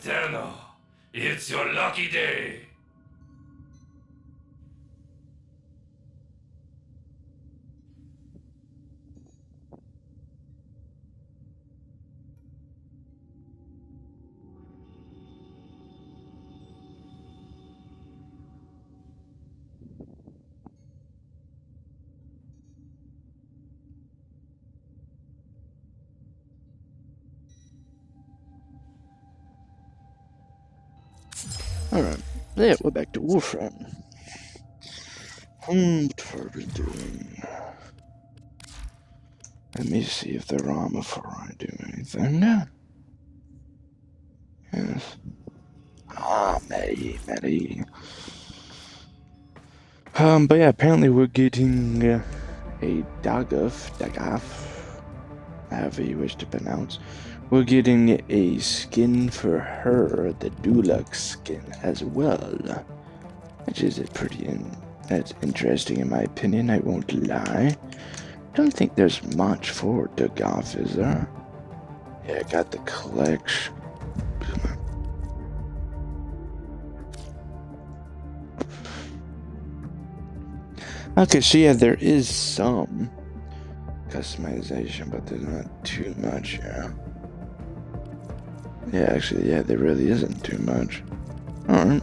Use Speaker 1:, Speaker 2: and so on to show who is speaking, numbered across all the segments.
Speaker 1: Eternal, it's your lucky day.
Speaker 2: Alright, yeah, we're back to Warframe. What are we doing? Let me see if they're on before I do anything. Yes. Maddie. But yeah, apparently we're getting a Dagaf, however you wish to pronounce. We're getting a skin for her, the Deluxe skin, as well. Which is that's interesting in my opinion, I won't lie. Don't think there's much for Dagaf, is there? Yeah, I got the collection. Okay, so yeah, there is some customization, but there's not too much, yeah. Yeah, actually, yeah, there really isn't too much. Alright.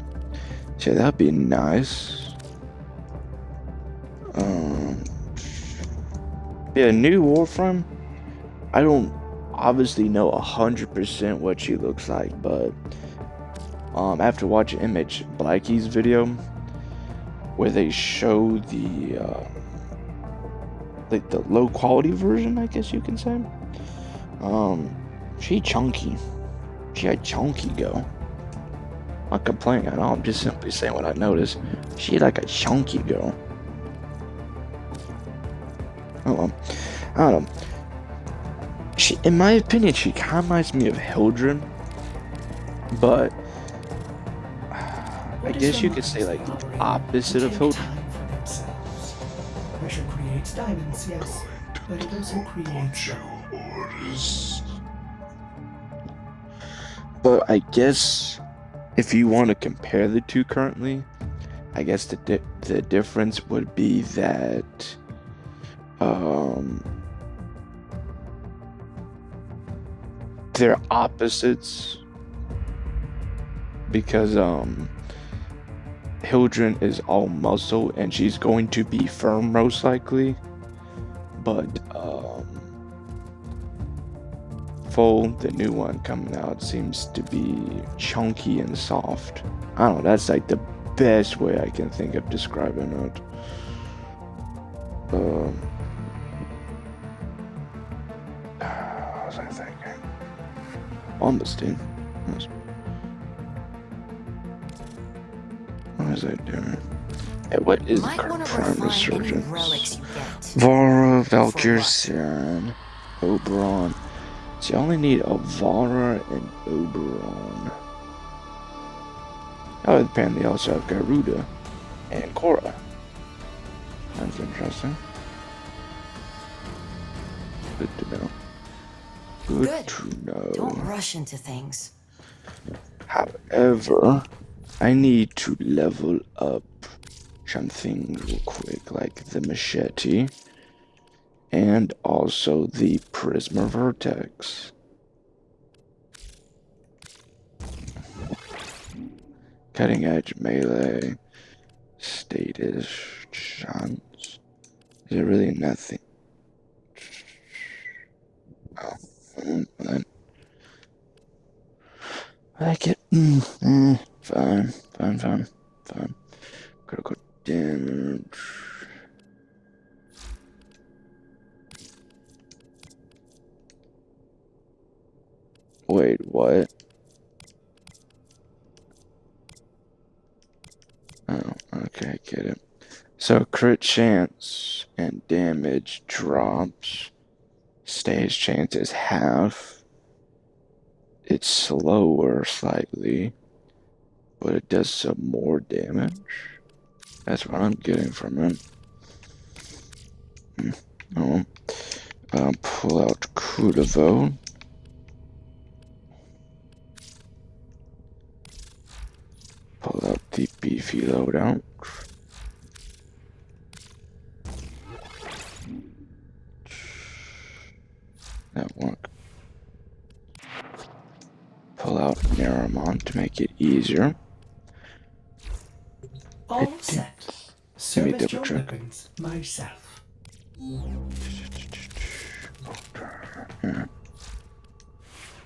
Speaker 2: So yeah, that'd be nice. Yeah, new Warframe. I don't obviously know 100% what she looks like, but after watching Image Blackie's video, where they show the like the low quality version, I guess you can say. She chunky. She had chunky go. I'm not complaining at all. I'm just simply saying what I noticed. She like a chunky girl. Oh, I don't know. She, in my opinion, she kind of reminds me of Hildren, but I guess you could say like the opposite of Hildren.
Speaker 3: Pressure creates diamonds, yes, but it also creates
Speaker 2: orders. But I guess if you want to compare the two currently, I guess the difference would be that they're opposites, because Hildren is all muscle and she's going to be firm most likely, but Full, the new one coming out, seems to be chunky and soft. I don't know, that's like the best way I can think of describing it. What was I thinking? Almost. What was I doing? Hey, what is the current Prime Resurgence? Vara, Valkyr, Siren, Oberon. So you only need Avara and Oberon. Oh, apparently they also have Garuda and Korra. That's interesting. Good to know. Good to know.
Speaker 4: Don't rush into things.
Speaker 2: However, I need to level up something real quick, like the machete and also the Prisma Vertex. Cutting edge melee status chance. Is it really nothing? Oh, then I like it. Fine. Critical damage. Wait, what? Oh, okay, get it. So crit chance and damage drops. Stage chance is half. It's slower slightly, but it does some more damage. That's what I'm getting from it. Pull out Kudovo. beefy loadout. That work. Pull out Naramon to make it easier.
Speaker 3: All set.
Speaker 2: Let me
Speaker 3: Service
Speaker 2: double
Speaker 3: your
Speaker 2: check.
Speaker 3: weapons myself.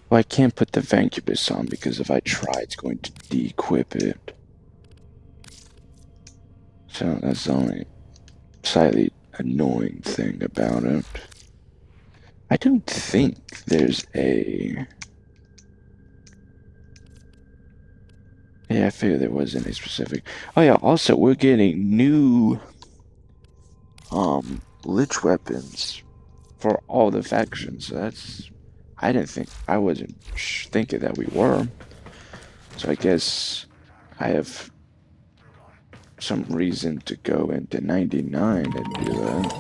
Speaker 2: Well, I can't put the Vancubus on because if I try, it's going to de-equip it. So that's the only slightly annoying thing about it. I don't think there's a... Yeah, I figured there wasn't a specific... Oh yeah, also we're getting new lich weapons for all the factions. So that's... I wasn't thinking that we were. So I guess I have some reason to go into 99 and do that.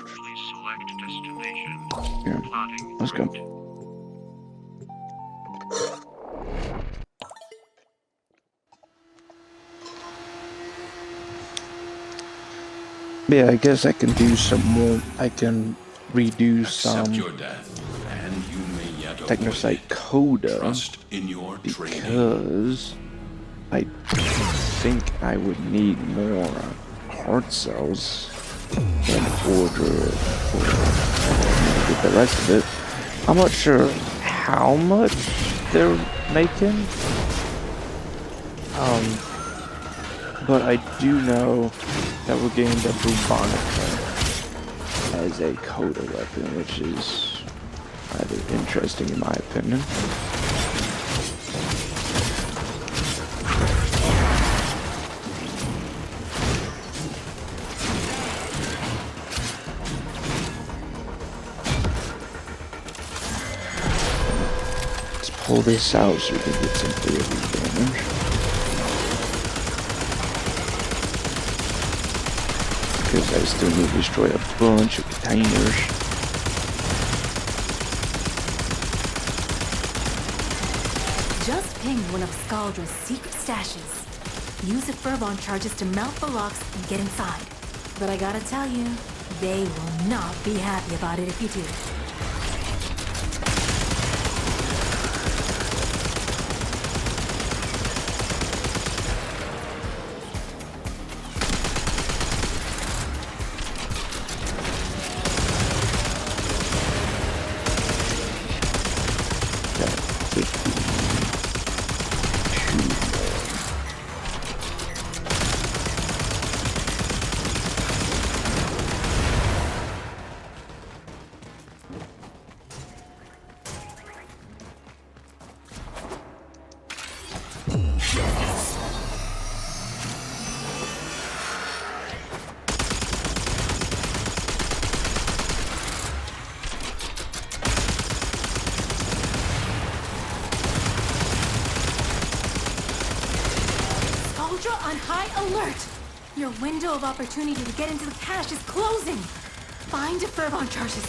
Speaker 4: Please select destination.
Speaker 2: Yeah,
Speaker 4: Plotting
Speaker 2: let's go.
Speaker 4: route.
Speaker 2: Yeah, I guess I can do some more. I can redo
Speaker 1: Accept
Speaker 2: some
Speaker 1: your death, and you may yet avoid
Speaker 2: Technosite
Speaker 1: it.
Speaker 2: Coda
Speaker 1: Trust in your training.
Speaker 2: because I think I would need more heart cells in order to get the rest of it. I'm not sure how much they're making, but I do know that we're getting the Bubonica as a Coda weapon, which is rather interesting in my opinion. Let's pull this out so we can get some AoE damage. Because I still need to destroy a bunch of containers.
Speaker 5: Just pinged one of Scaldra's secret stashes. Use the Fervon charges to mount the locks and get inside. But I gotta tell you, they will not be happy about it if you do. On high alert! Your window of opportunity to get into the cache is closing! Find the Fervon charges.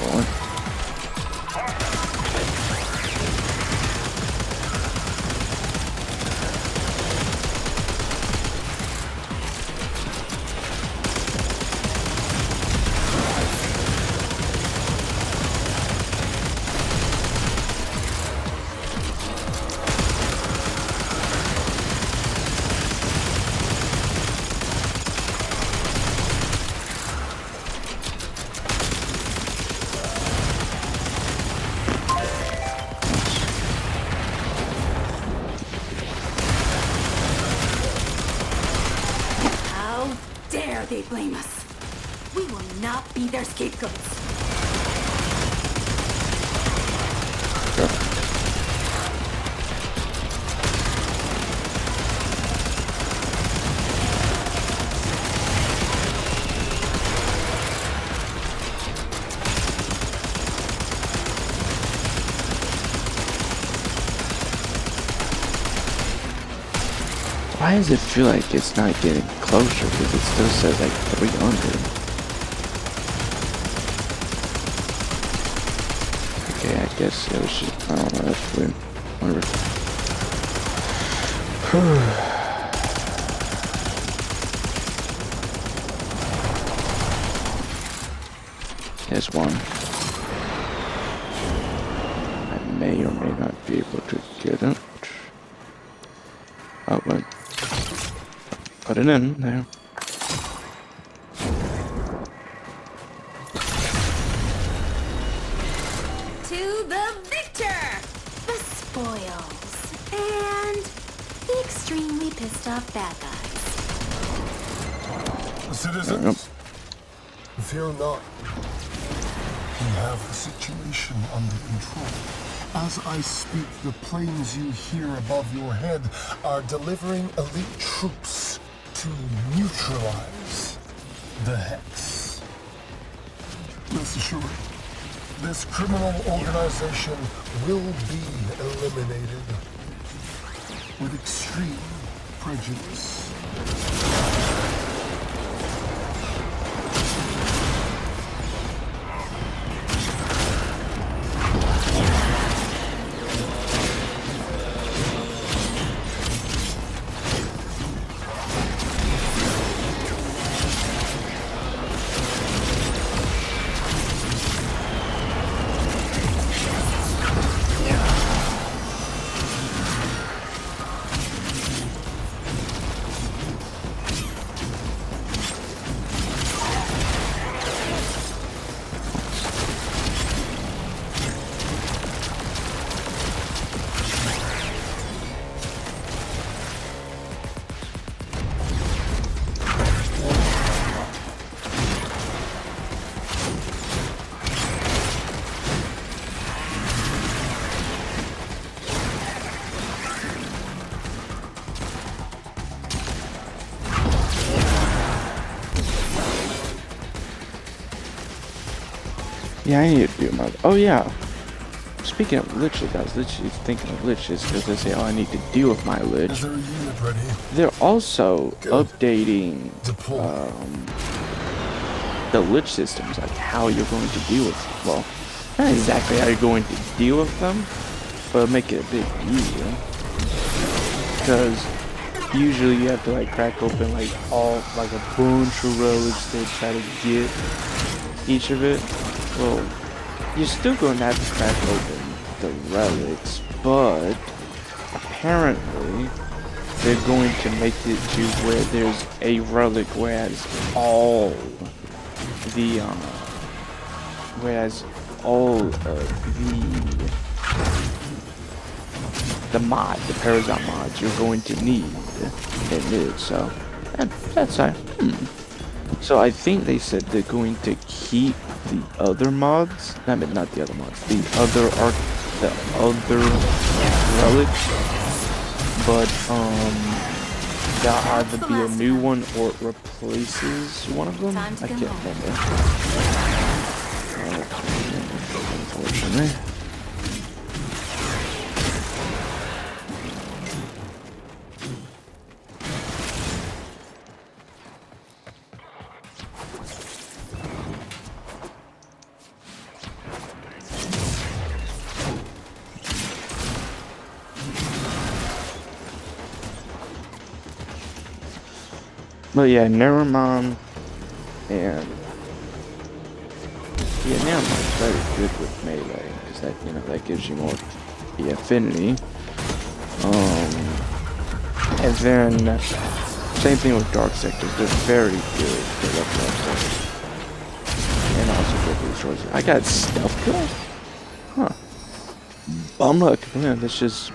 Speaker 2: Hold on.
Speaker 5: How dare they blame us? We will not be their scapegoats.
Speaker 2: Why does it feel like it's not getting closer? Because it still says like 300. Okay, I guess it was just, I don't know, that's weird. Whatever. There's one. I may or may not be able to get it. Oh, wait. Put it in there.
Speaker 5: To the victor! The spoils. And the extremely pissed off bad guys.
Speaker 6: Citizens, fear not. We have the situation under control. As I speak, the planes you hear above your head are delivering elite troops to neutralize the Hex. Rest assured, this criminal organization will be eliminated with extreme prejudice.
Speaker 2: Yeah, I need to do my. Oh yeah. Speaking of liches, I was literally thinking of liches because they say, "Oh, I need to deal with my lich."
Speaker 6: Is there a unit ready?
Speaker 2: They're also updating
Speaker 6: Deploy.
Speaker 2: the lich systems, like how you're going to deal with. Well, not exactly how you're going to deal with them, but make it a bit easier. Because usually you have to like crack open like a bunch of relics to try to get each of it. Well, you're still going to have to crack open the relics, but apparently they're going to make it to where there's a relic whereas all of the parasite mods you're going to need in it. So that's right. So I think they said they're going to keep the other mods. I mean, not the other mods. The other relics. But there'll either be a new one or it replaces one of them. I can't remember. Unfortunately. But yeah, Nevermon and yeah, Nevermon's very good with melee because that that gives you more affinity. And then same thing with Dark Sectors. They're very good. They love Dark Sectors and also good with choices. I got stealth kills. Huh. I'm not complaining. That's just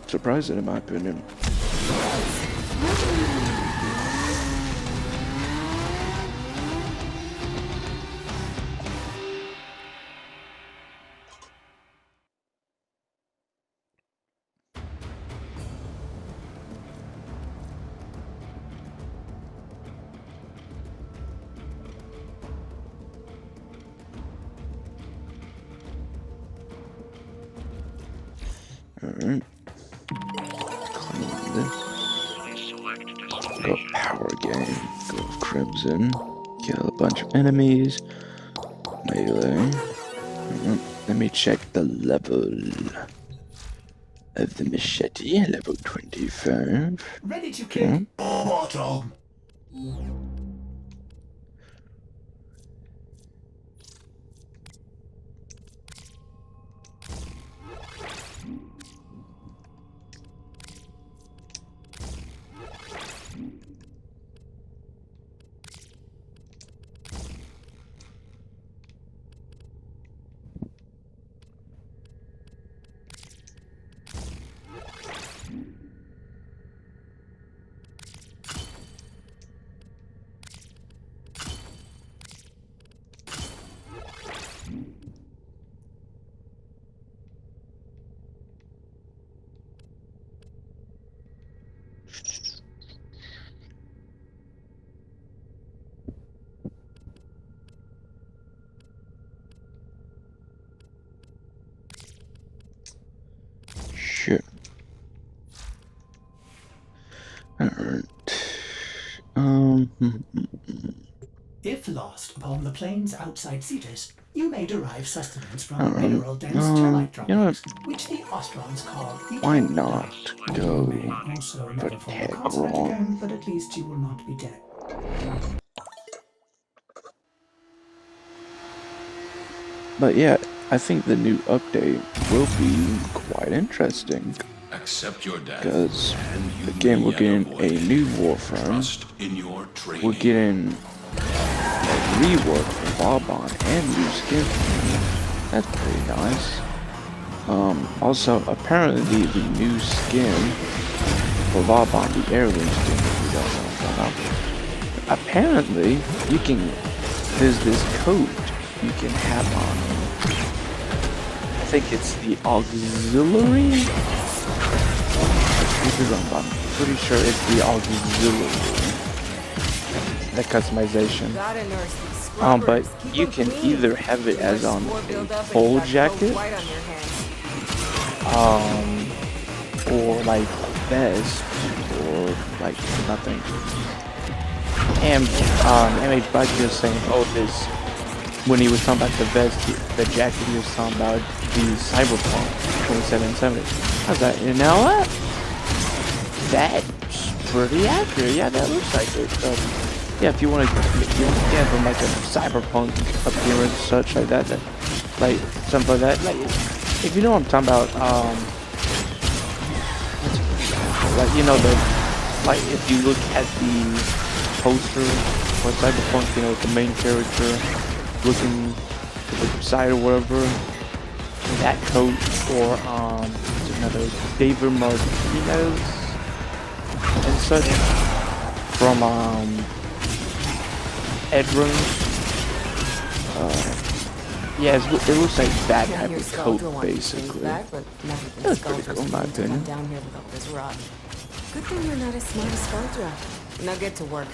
Speaker 2: surprising in my opinion. Alright. Clean this. Go power game. Go with Crimson. Kill a bunch of enemies. Melee. Let me check the level of the machete. Level 25.
Speaker 3: Ready to
Speaker 2: Okay.
Speaker 3: kick.
Speaker 6: Bottom.
Speaker 2: Sure. Alright.
Speaker 3: If lost upon the plains outside Cetus, you may derive sustenance from mineral-dense termite
Speaker 2: you know what?
Speaker 3: droppings, which the Ostrons call
Speaker 2: Why not go
Speaker 3: Also
Speaker 2: for
Speaker 3: never fall
Speaker 2: tech
Speaker 3: consonant
Speaker 2: wrong?
Speaker 3: again, but at least you will not be dead.
Speaker 2: But yeah, I think the new update will be quite interesting.
Speaker 1: Accept your death.
Speaker 2: Because
Speaker 1: and you
Speaker 2: again,
Speaker 1: may
Speaker 2: we're
Speaker 1: yet
Speaker 2: getting
Speaker 1: avoid
Speaker 2: a
Speaker 1: it.
Speaker 2: new Warframe.
Speaker 1: Trust in your training.
Speaker 2: We're getting a rework for Vauban and new skin. That's pretty nice. Also, apparently the new skin for Vauban, the heirloom skin, if you don't know about, apparently you can, there's this coat you can have on. I think it's the auxiliary? I'm pretty sure it's the auxiliary. The customization. But you can either have it as on a full jacket, or like a vest, or like nothing. And MH Bike was saying, oh, this, when he was talking about the vest, the jacket, he was talking about the Cyberpunk 2770. I was like, you know what? That's pretty accurate. Yeah, that looks like it. Yeah, if you want to give them like a cyberpunk appearance, such like that, like something like that. Like, if you know what I'm talking about, like you know like if you look at the poster for cyberpunk, you know, the main character looking to the side or whatever, that coat, or another David Martinez and such from Edrun. Yeah, it looks like that type of coat, basically. That's pretty cool, in my opinion.
Speaker 7: Down here without this rod. Good thing you're not as smart as Spaldra. Now get to work.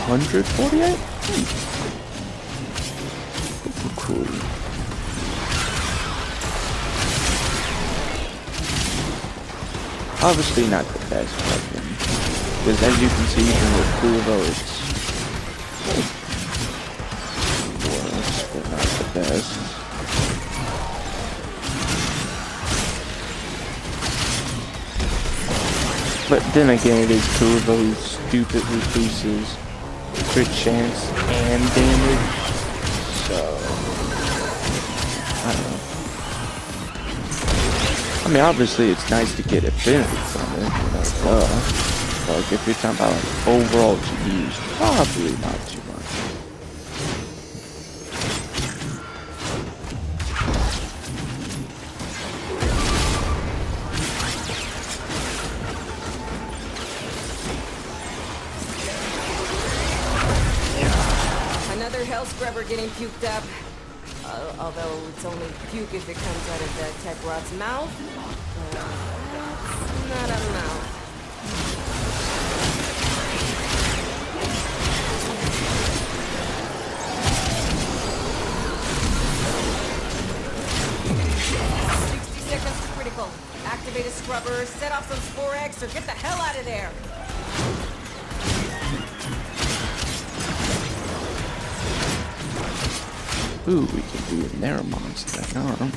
Speaker 2: 548? Cool. Obviously not the best weapon, because as you can see, even with Kuvo, it's worse, but not the best. But then again, it is Kuvo's stupid reduces crit chance and damage, so I don't know. I mean, obviously it's nice to get affinity from it, you know, duh. Like, if you're talking about like, overall to use, probably not too much.
Speaker 7: Another hell scrubber getting puked up. Although it's only puke if it comes out of the tech rod's mouth. That's not a mouth. set off some Spore X or get the hell out of there.
Speaker 2: Ooh, we can do their monster. Yeah,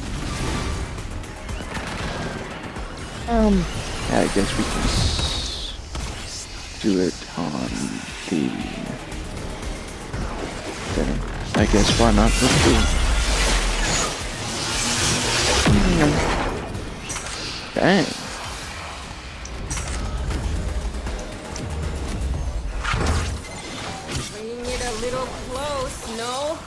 Speaker 2: I guess we can do it on the thing. I guess why not? Let's do it. Dang.
Speaker 7: Bringing it a little close, no?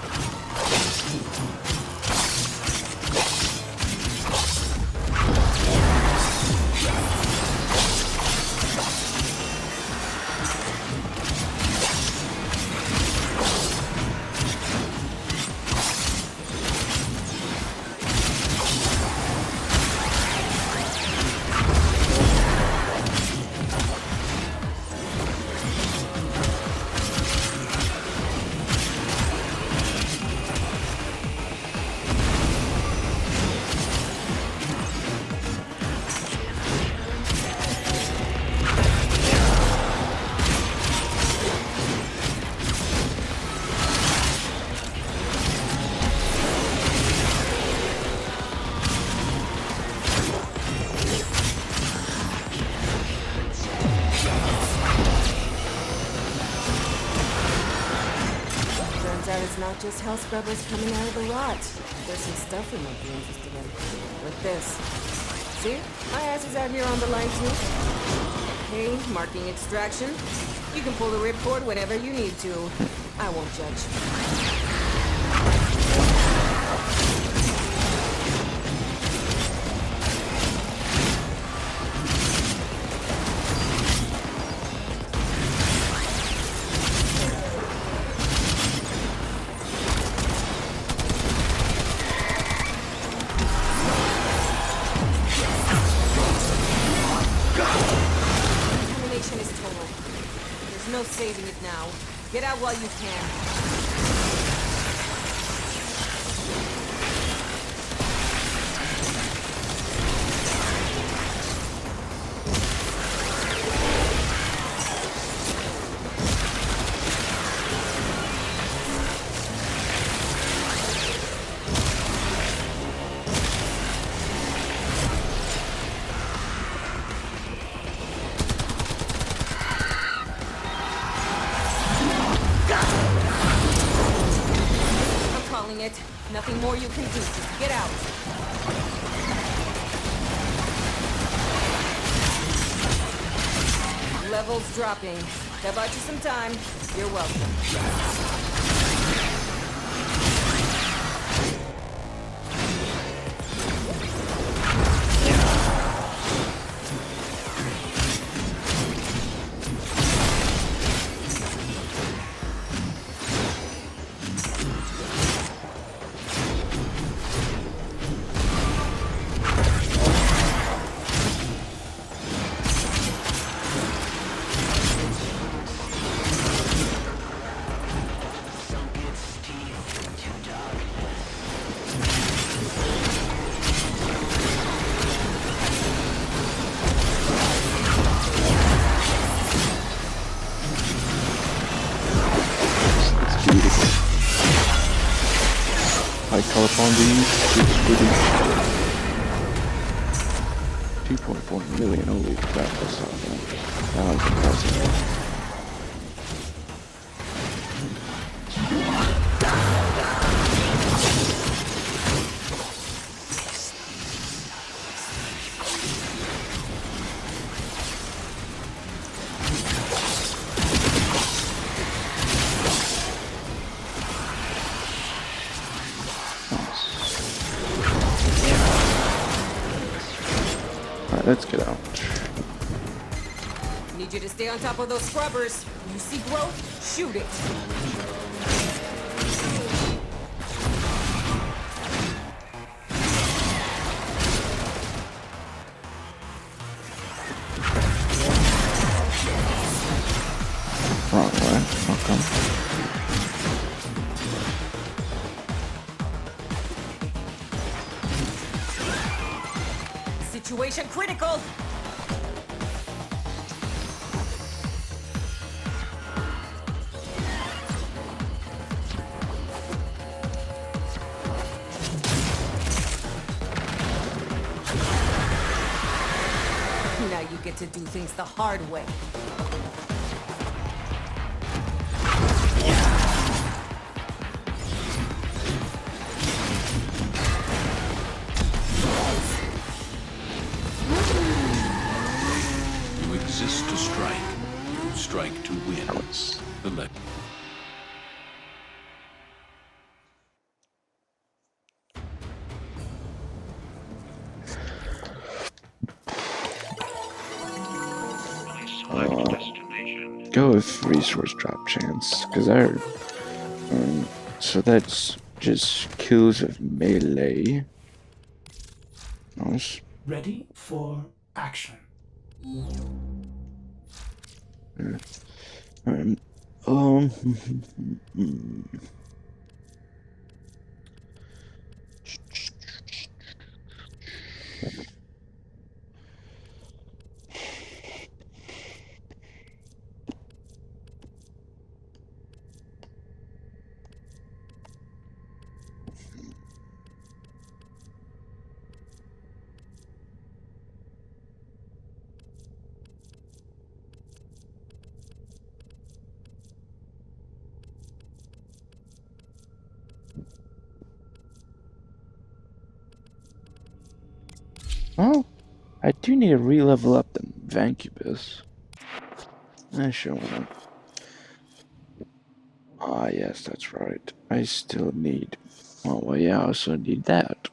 Speaker 7: It's not just hell scrubbers coming out of the rot. There's some stuff we might be interested in. Like this. See? My ass is out here on the line too. Okay, marking extraction. You can pull the ripcord whenever you need to. I won't judge. No saving it now. Get out while you can. It. Nothing more you can do. Just get out. Levels dropping. That bought you some time. You're welcome.
Speaker 2: High color on these, it's pretty. 2.4 million, holy crap, that's not bad. That was impressive. Alright, let's get out.
Speaker 7: Need you to stay on top of those scrubbers. You see growth? Shoot it.
Speaker 2: Wrong way. How come?
Speaker 7: Situation critical. to do things the hard way.
Speaker 1: You exist to strike. You strike to win. The le-
Speaker 4: Please select destination.
Speaker 2: Go with resource drop chance, because I heard. So that's just kills with melee. Nice.
Speaker 3: Ready for action.
Speaker 2: Alright. Oh, I do need to re-level up the Vancubus. Sure, why not? Ah, yes, that's right. I still need. Oh, well, yeah, I also need that.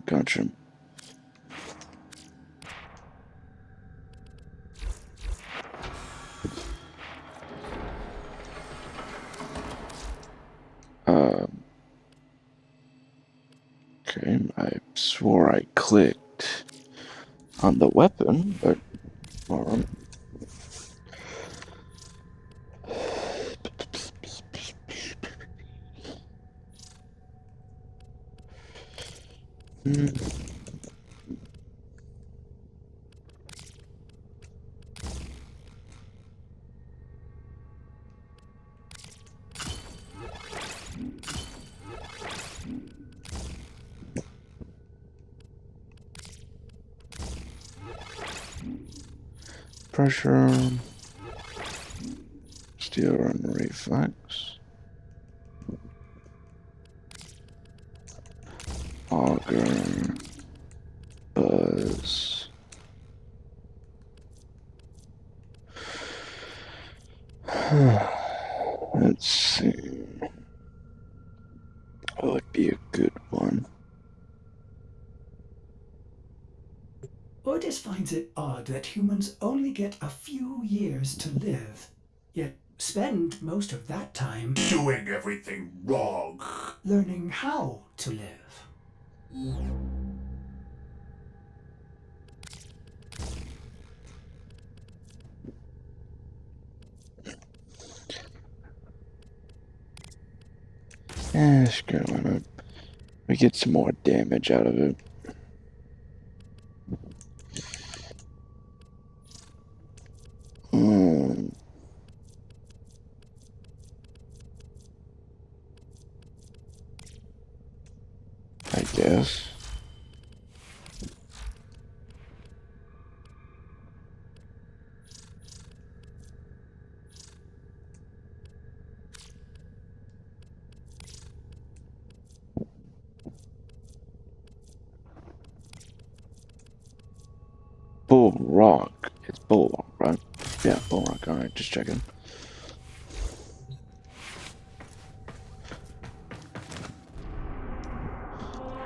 Speaker 2: Gotcha. Okay, I swore I clicked on the weapon, but alright. Pressure, steel run reflex, auger, buzz. Let's see. What would be a good one?
Speaker 3: Otis finds it odd that humans only get a few years to live, yet spend most of that time
Speaker 1: Doing everything wrong.
Speaker 3: learning how to live.
Speaker 2: Screw it. We get some more damage out of it. I guess. Bull Rock. It's Bull Rock, right? Yeah, Bull Rock. Alright, just checking.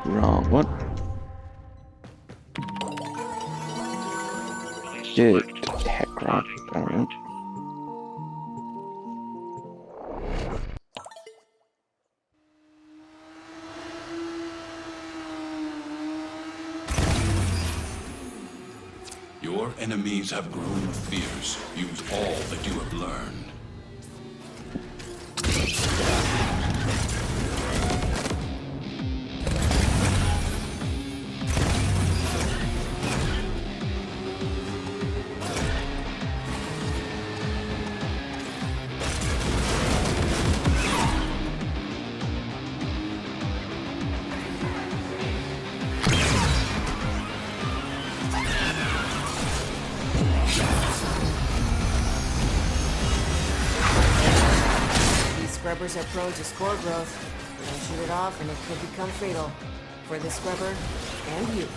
Speaker 2: Wrong one.
Speaker 4: Please
Speaker 2: Get
Speaker 4: select
Speaker 2: Heck Rock. Alright.
Speaker 1: Your enemies have grown fierce. Use all that you have learned.
Speaker 7: scrubbers are prone to spore growth. You don't shoot it off and it could become fatal. For the scrubber and you.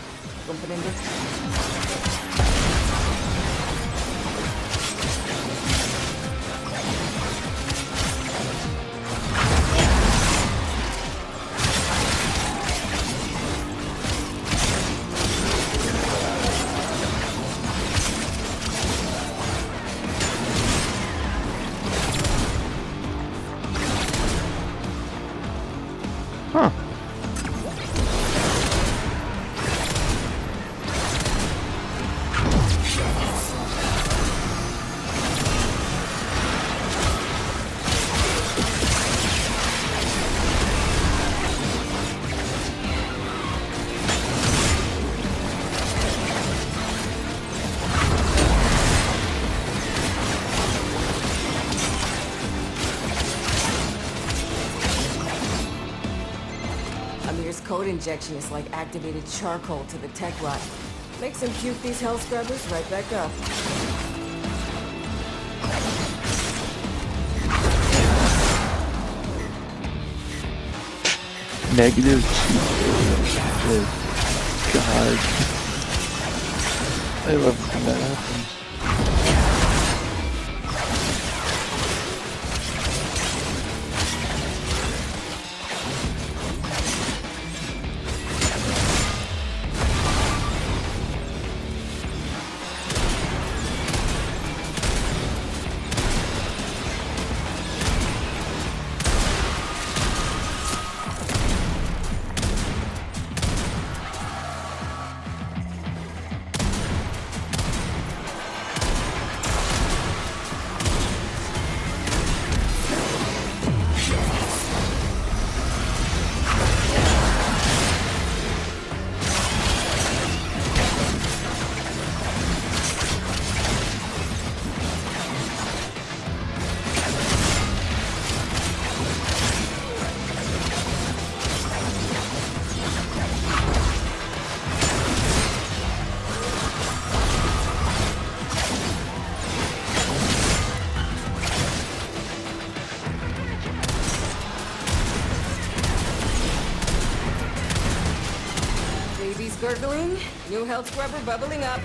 Speaker 7: Comprende?
Speaker 2: Huh.
Speaker 7: Amir's code injection is like activated charcoal to the tech rot. Makes him puke these hell scrubbers right back up.
Speaker 2: -2. Good God. I love when that happens.
Speaker 7: Baby's gurgling, new health scrubber bubbling up.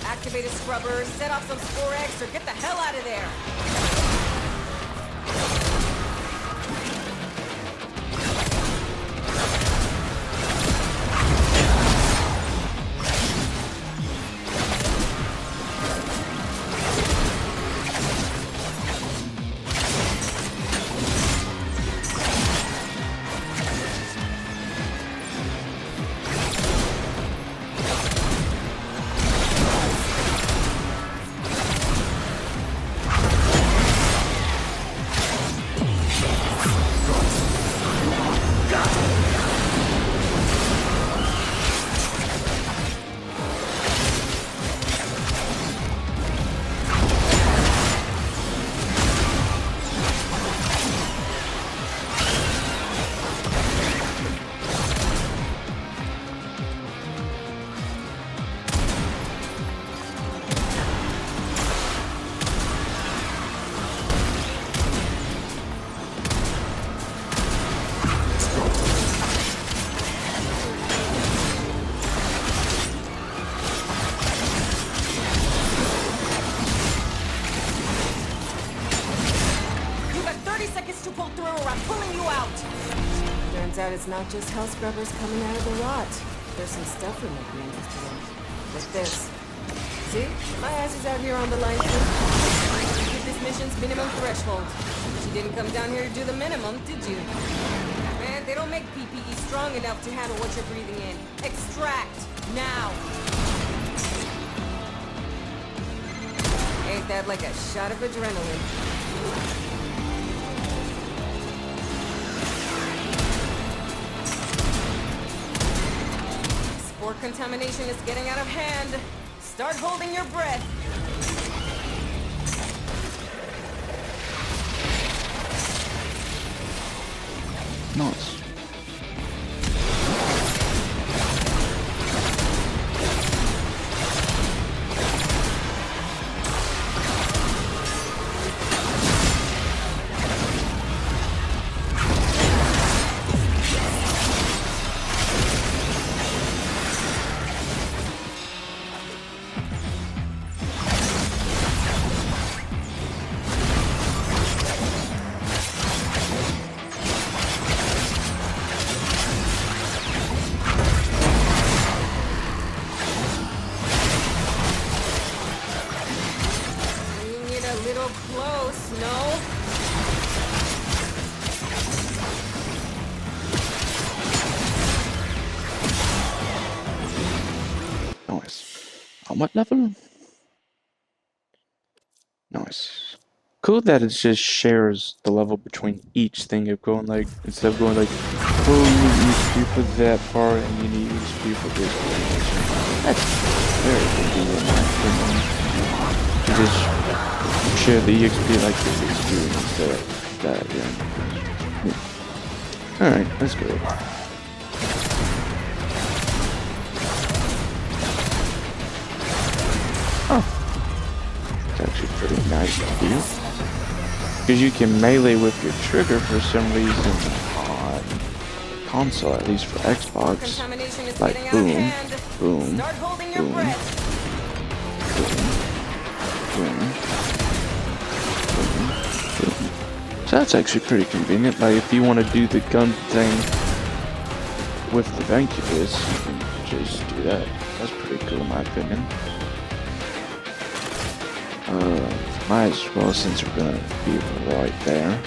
Speaker 7: Activated scrubbers, set off some spore eggs, or get the hell out of there! Turns out it's not just hell scrubbers coming out of the rot. There's some stuff we might be interested in. Like this. See? My ass is out here on the line too. Hit this mission's minimum threshold. You didn't come down here to do the minimum, did you? Man, they don't make PPE strong enough to handle what you're breathing in. Extract! Now! Hey, that like a shot of adrenaline. Spore contamination is getting out of hand. Start holding your breath.
Speaker 2: Nice.
Speaker 7: Bringing it a little close, no?
Speaker 2: Nice. On what level? Nice. Cool that it just shares the level between each thing of going like, instead of going like, oh, you need XP for that part and you need XP for this part. That's very convenient in my opinion. You just share the EXP like this experience instead of that, yeah. Alright, let's go. Oh. It's actually pretty nice to do. Because you can melee with your trigger for some reason on console, at least for Xbox.
Speaker 7: Contamination is
Speaker 2: Like
Speaker 7: getting out of
Speaker 2: boom,
Speaker 7: hand.
Speaker 2: boom,
Speaker 7: Start holding your
Speaker 2: boom,
Speaker 7: breath.
Speaker 2: boom, boom. So that's actually pretty convenient. Like if you want to do the gun thing with the Vancubus, you can just do that. That's pretty cool in my opinion. Might as well since we're gonna be right there.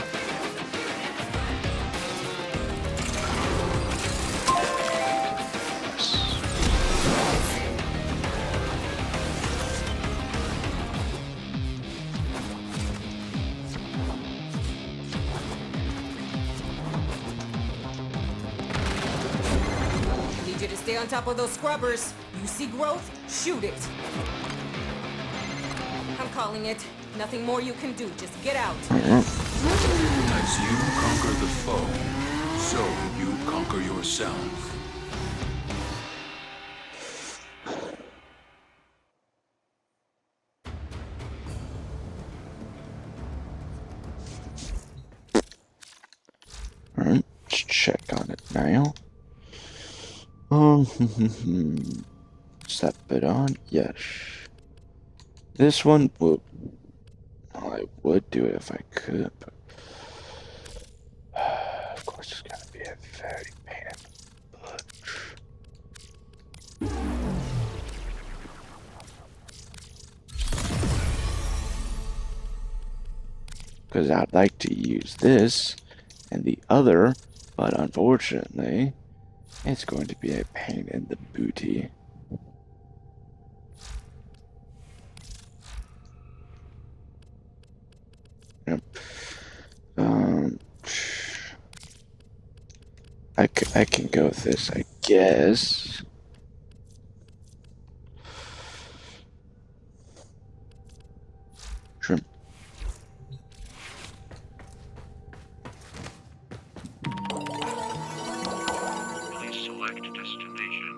Speaker 7: Need you to stay on top of those scrubbers. You see growth? Shoot it. I'm calling it. Nothing more you can do. Just get out.
Speaker 1: As you conquer the foe, so you conquer yourself.
Speaker 2: Alright, let's check on it now. Step it on, yes. This one would, I would do it if I could, but of course it's gonna be a very pain in the butt. Because I'd like to use this and the other, but unfortunately, it's going to be a pain in the booty. Yep. I can go with this, I guess. Sure.
Speaker 4: Please select destination.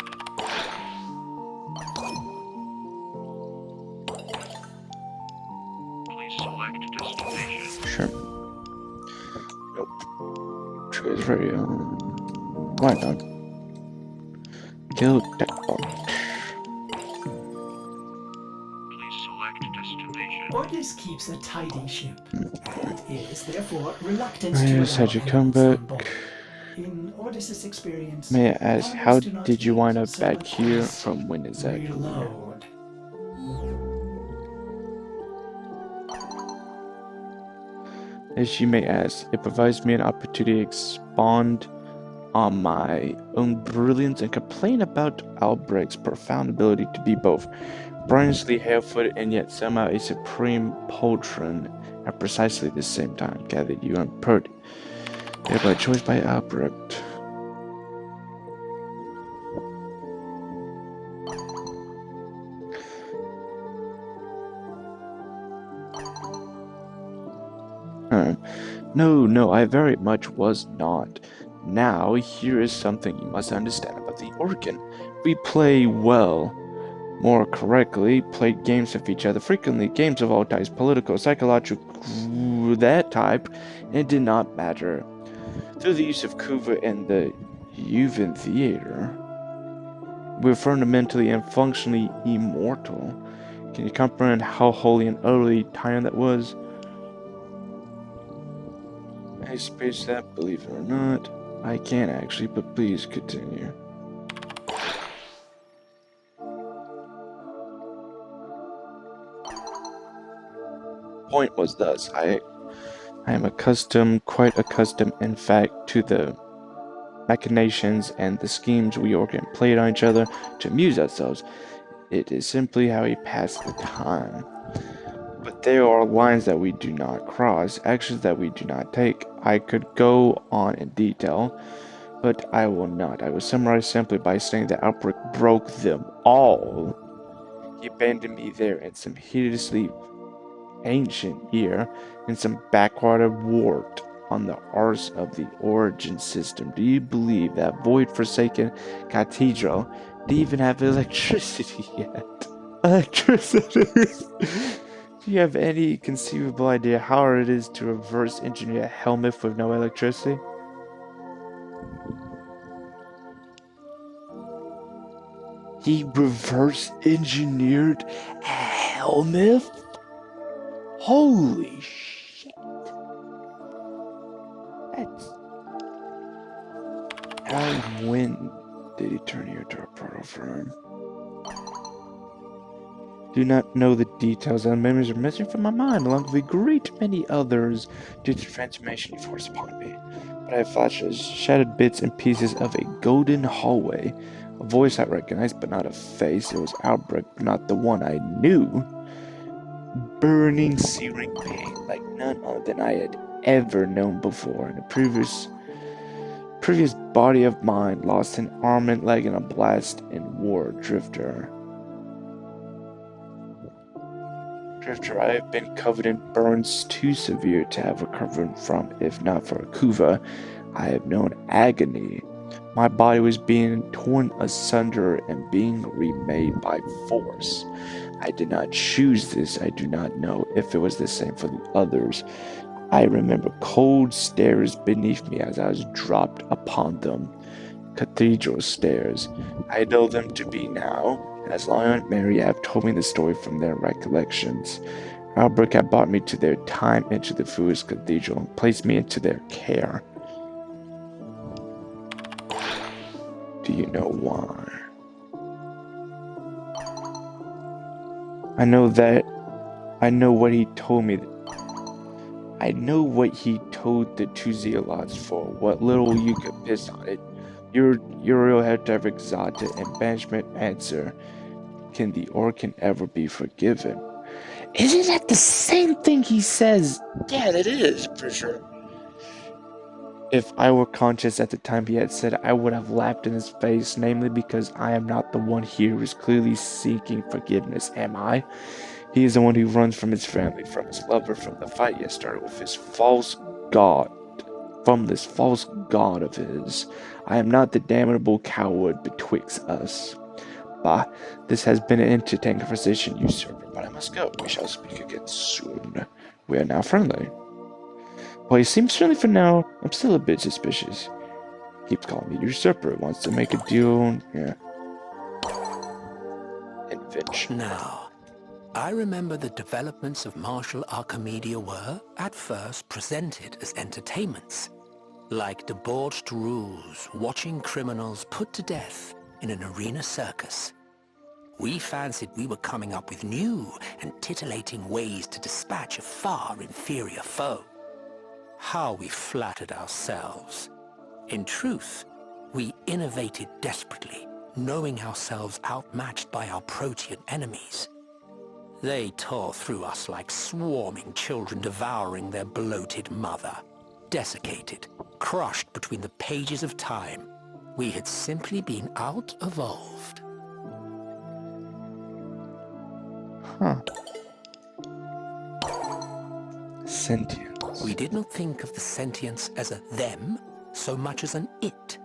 Speaker 4: Please select destination.
Speaker 2: Sure. Nope. Choose radio. Why not? Kill that bot.
Speaker 4: Please select destination.
Speaker 3: Ordis keeps a tidy ship, and is therefore reluctant
Speaker 2: I
Speaker 3: to
Speaker 2: just
Speaker 3: allow
Speaker 2: had you
Speaker 3: anyone
Speaker 2: come
Speaker 3: on
Speaker 2: back.
Speaker 3: board. In Ordis's experience,
Speaker 2: May I ask,
Speaker 3: pilots
Speaker 2: how
Speaker 3: do not
Speaker 2: did you
Speaker 3: need
Speaker 2: wind up
Speaker 3: so
Speaker 2: back
Speaker 3: much
Speaker 2: here?
Speaker 3: as
Speaker 2: From when exactly?
Speaker 3: reload.
Speaker 2: As you may ask, it provides me an opportunity to expand on my own brilliance and complain about Albrecht's profound ability to be both brilliantly hale-footed and yet somehow a supreme poltron at precisely the same time. Gathered you unpert. Thereby choice by Albrecht. No, I very much was not. Now, here is something you must understand about the organ. We play well. More correctly, played games with each other frequently, games of all types, political, psychological, that type, and it did not matter. Through the use of Kuva and the Juven Theater, we're fundamentally and functionally immortal. Can you comprehend how holy and utterly tyrant that was? I suppose that, believe it or not, I can actually, but please continue. Point was thus, I am quite accustomed, in fact, to the machinations and the schemes we organ played on each other to amuse ourselves. It is simply how we pass the time. But there are lines that we do not cross, actions that we do not take. I could go on in detail, but I will not. I will summarize simply by saying that Albrecht broke them all. He abandoned me there in some hideously ancient year, in some backwater wart on the arse of the origin system. Do you believe that void-forsaken cathedral didn't even have electricity yet? Electricity! Do you have any conceivable idea how hard it is to reverse engineer a helmet with no electricity? He reverse engineered a helmet? Holy shit. That's... How and when did he turn you into a proto-firm? Do not know the details, and memories are missing from my mind, along with a great many others, due to the transformation you forced upon me. But I have flashes, shattered bits and pieces of a golden hallway. A voice I recognized, but not a face. It was Albrecht, but not the one I knew. Burning, searing pain, like none other than I had ever known before. In a previous body of mine, lost an arm and leg in a blast in war. Drifter, I have been covered in burns too severe to have recovered from. If not for a Kuva, I have known agony. My body was being torn asunder and being remade by force. I did not choose this. I do not know if it was the same for the others. I remember cold stares beneath me as I was dropped upon them. Cathedral stairs. I know them to be now. As Lion and Mary have told me the story from their recollections. Albrecht had brought me to their time into the foolish cathedral and placed me into their care. Do you know why? I know what he told me. I know what he told the two zealots for. What little you could piss on it. Uriel had to have exalted and banishment answer. Can the organ ever be forgiven? Isn't that the same thing he says? Yeah, that is, for sure. If I were conscious at the time he had said, I would have laughed in his face, namely because I am not the one here who is clearly seeking forgiveness, am I? He is the one who runs from his family, from his lover, from the fight he has started with his false god. From this false god of his. I am not the damnable coward betwixt us. Bah, this has been an entertaining conversation, usurper, but I must go. We shall speak again soon. We are now friendly. Well, he seems friendly for now. I'm still a bit suspicious. Keeps calling me usurper. Wants to make a deal. Yeah. Invention.
Speaker 8: Now, I remember the developments of martial Archimedia were, at first, presented as entertainments. Like debauched rules, watching criminals put to death in an arena circus. We fancied we were coming up with new and titillating ways to dispatch a far inferior foe. How we flattered ourselves. In truth, we innovated desperately, knowing ourselves outmatched by our protean enemies. They tore through us like swarming children devouring their bloated mother. Desiccated, crushed between the pages of time, we had simply been out-evolved.
Speaker 2: Huh. Sentience.
Speaker 8: We did not think of the sentience as a them so much as an it.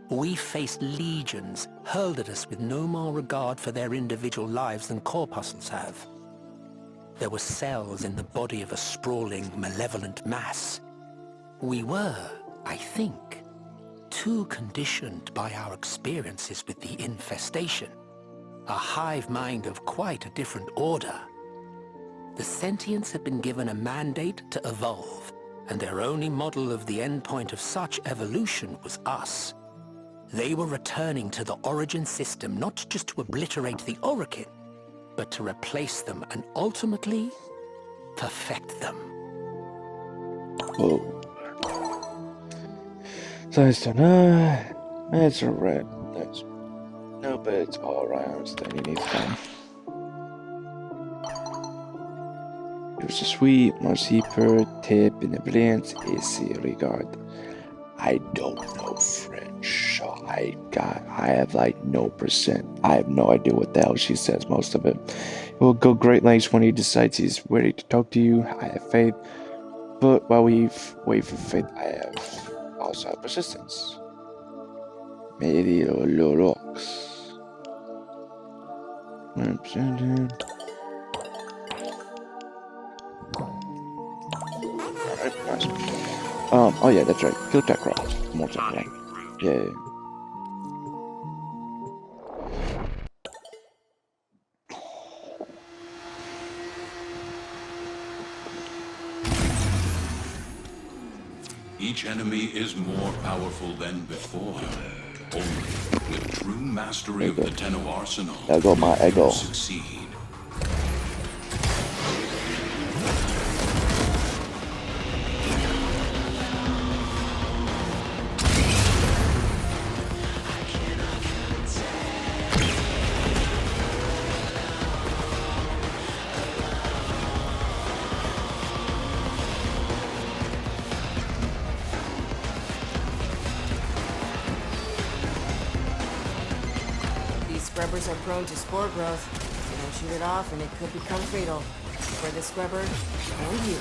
Speaker 8: We faced legions hurled at us with no more regard for their individual lives than corpuscles have. There were cells in the body of a sprawling, malevolent mass. We were, I think, too conditioned by our experiences with the infestation. A hive mind of quite a different order. The sentients had been given a mandate to evolve, and their only model of the endpoint of such evolution was us. They were returning to the origin system not just to obliterate the Orokin, but to replace them and ultimately perfect them.
Speaker 2: Whoa. So it's done. It's alright. No, but it's alright. I understand you need time. It was a sweet, marziper, tip, benevolence, easy regard. I don't know French, so I have like no percent. I have no idea what the hell she says, most of it. It will go great lengths when he decides he's ready to talk to you. I have faith. But while we wait for faith, I also have persistence. Maybe Lorox. Alright, nice. Oh yeah, that's right. Kill tech rock. More tech rock. Yeah.
Speaker 1: Each enemy is more powerful than before. Only with true mastery of the Tenno arsenal
Speaker 2: There go my ego.
Speaker 1: you succeed.
Speaker 7: Scrubbers are prone to spore growth. You don't shoot it off and it could become fatal. For the scrubber and you.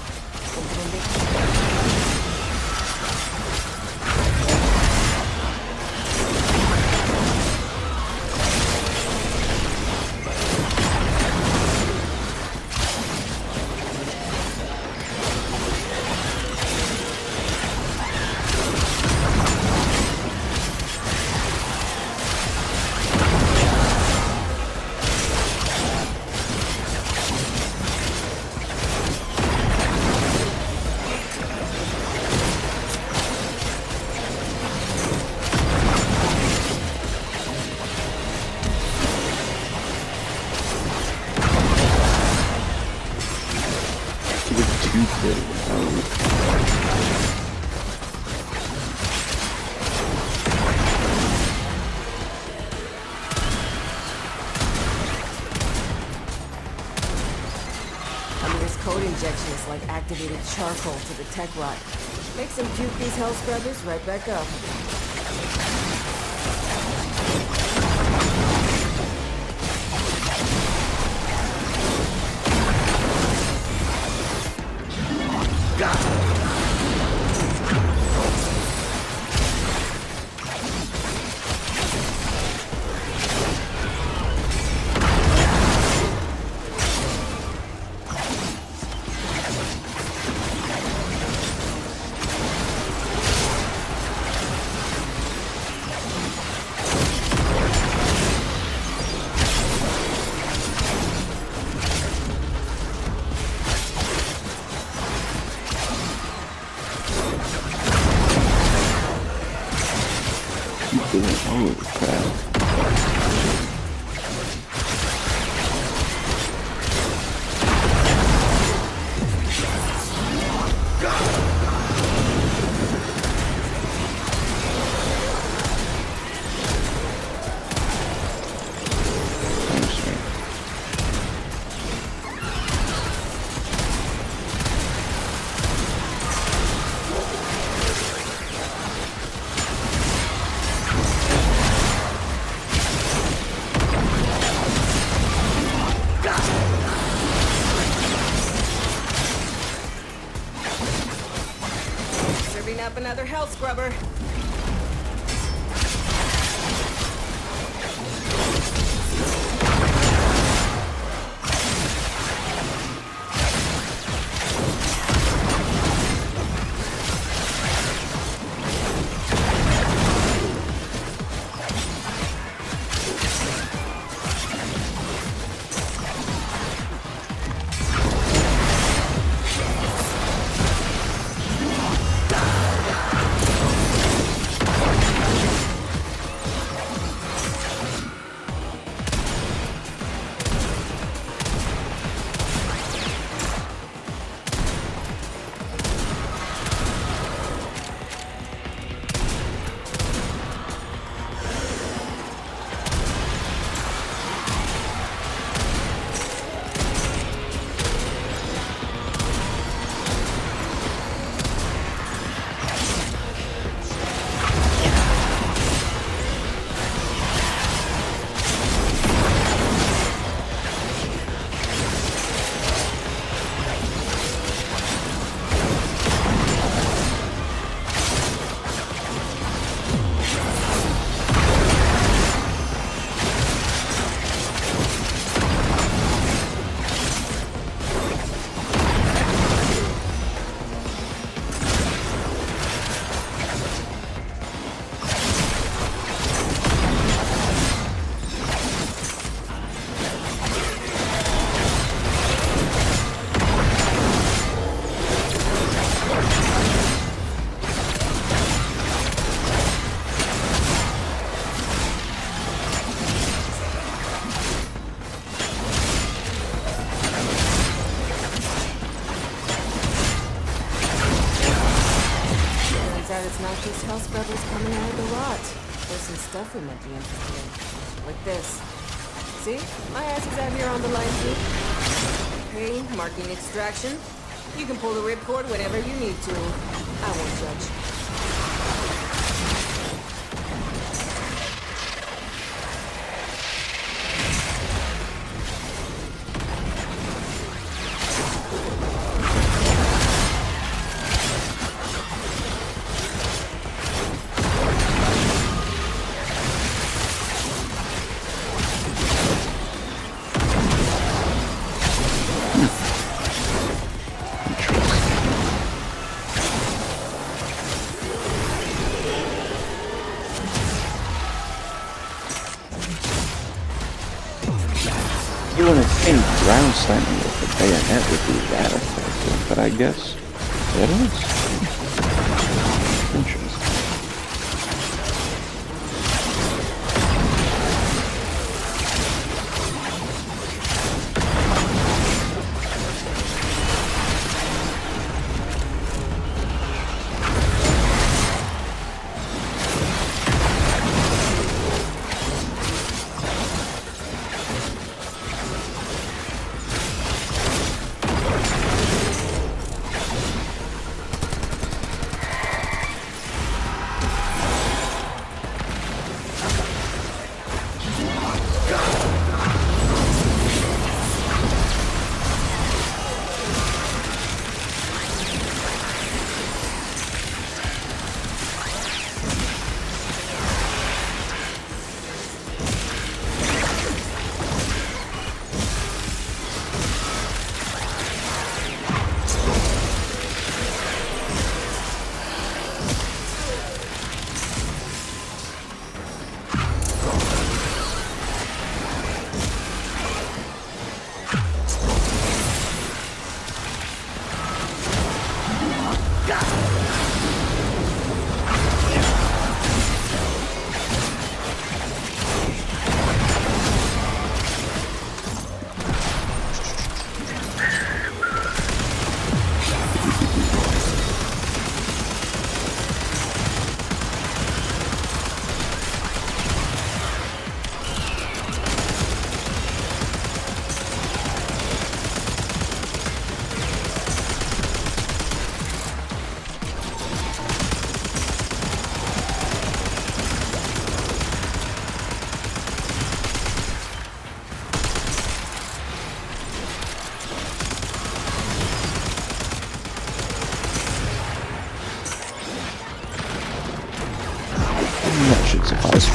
Speaker 7: Code injection is like activated charcoal to the tech rot. Makes them juke these hell scrubbers right back up.
Speaker 2: Holy crap.
Speaker 7: another hell scrubber. It's not just hell scrubbers coming out of the rot. There's some stuff we might be interested in. Like this. See? My ass is out here on the line too. Okay, marking extraction. You can pull the ripcord whenever you need to. I won't judge.
Speaker 2: You wouldn't think ground slamming with a bayonet would be that effective, but I guess it is. Interesting. suffice.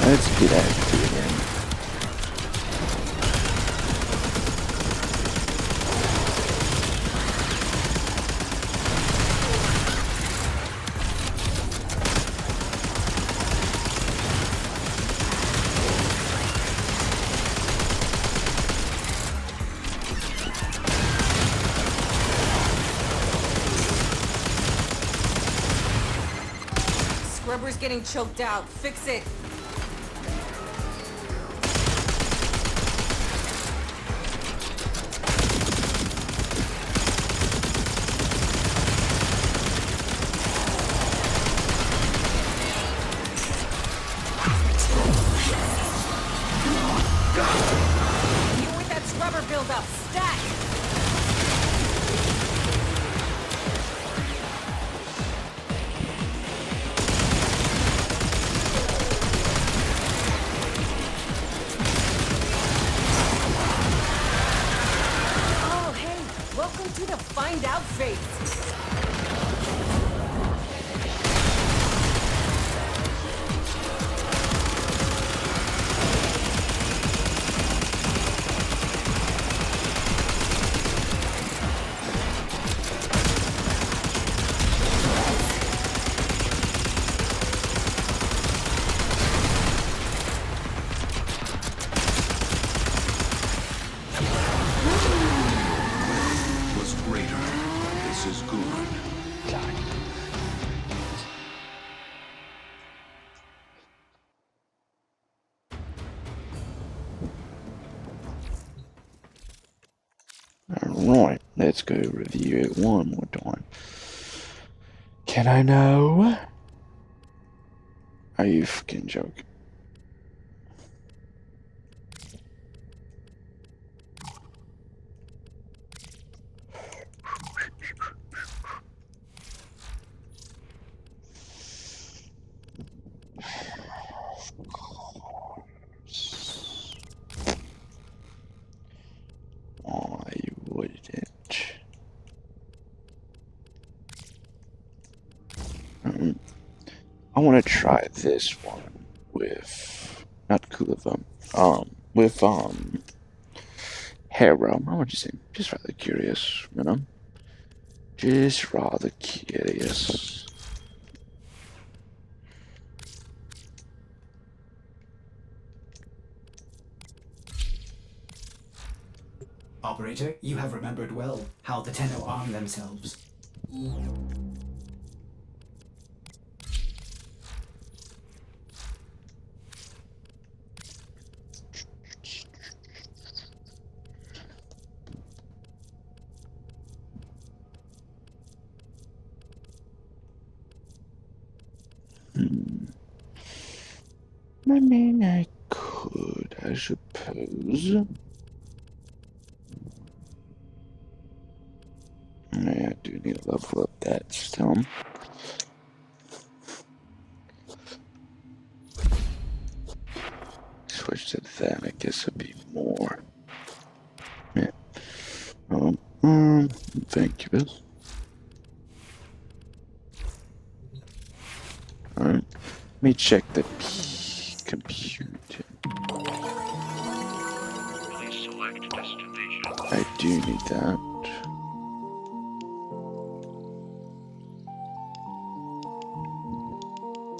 Speaker 2: Let's do that again.
Speaker 7: Scrubber's getting choked out. Fix it. Deal with that scrubber buildup. Stack. Oh, hey. Welcome to the find out phase.
Speaker 1: Was greater. This is good.
Speaker 2: Alright, let's go review it one more time. Can I know? Are you fucking joking? I wouldn't. I want to try this one with not Kulava, with Hero. I would just say, just rather curious, you know? Just rather curious.
Speaker 3: Operator, you have remembered well how the Tenno arm themselves.
Speaker 2: I mean, I could, I suppose. I do need to level up that still. Switch to that, I guess it'd be more. Yeah. Thank you, Bill. Alright. Let me check the computer.
Speaker 4: Please select destination.
Speaker 2: I do need that.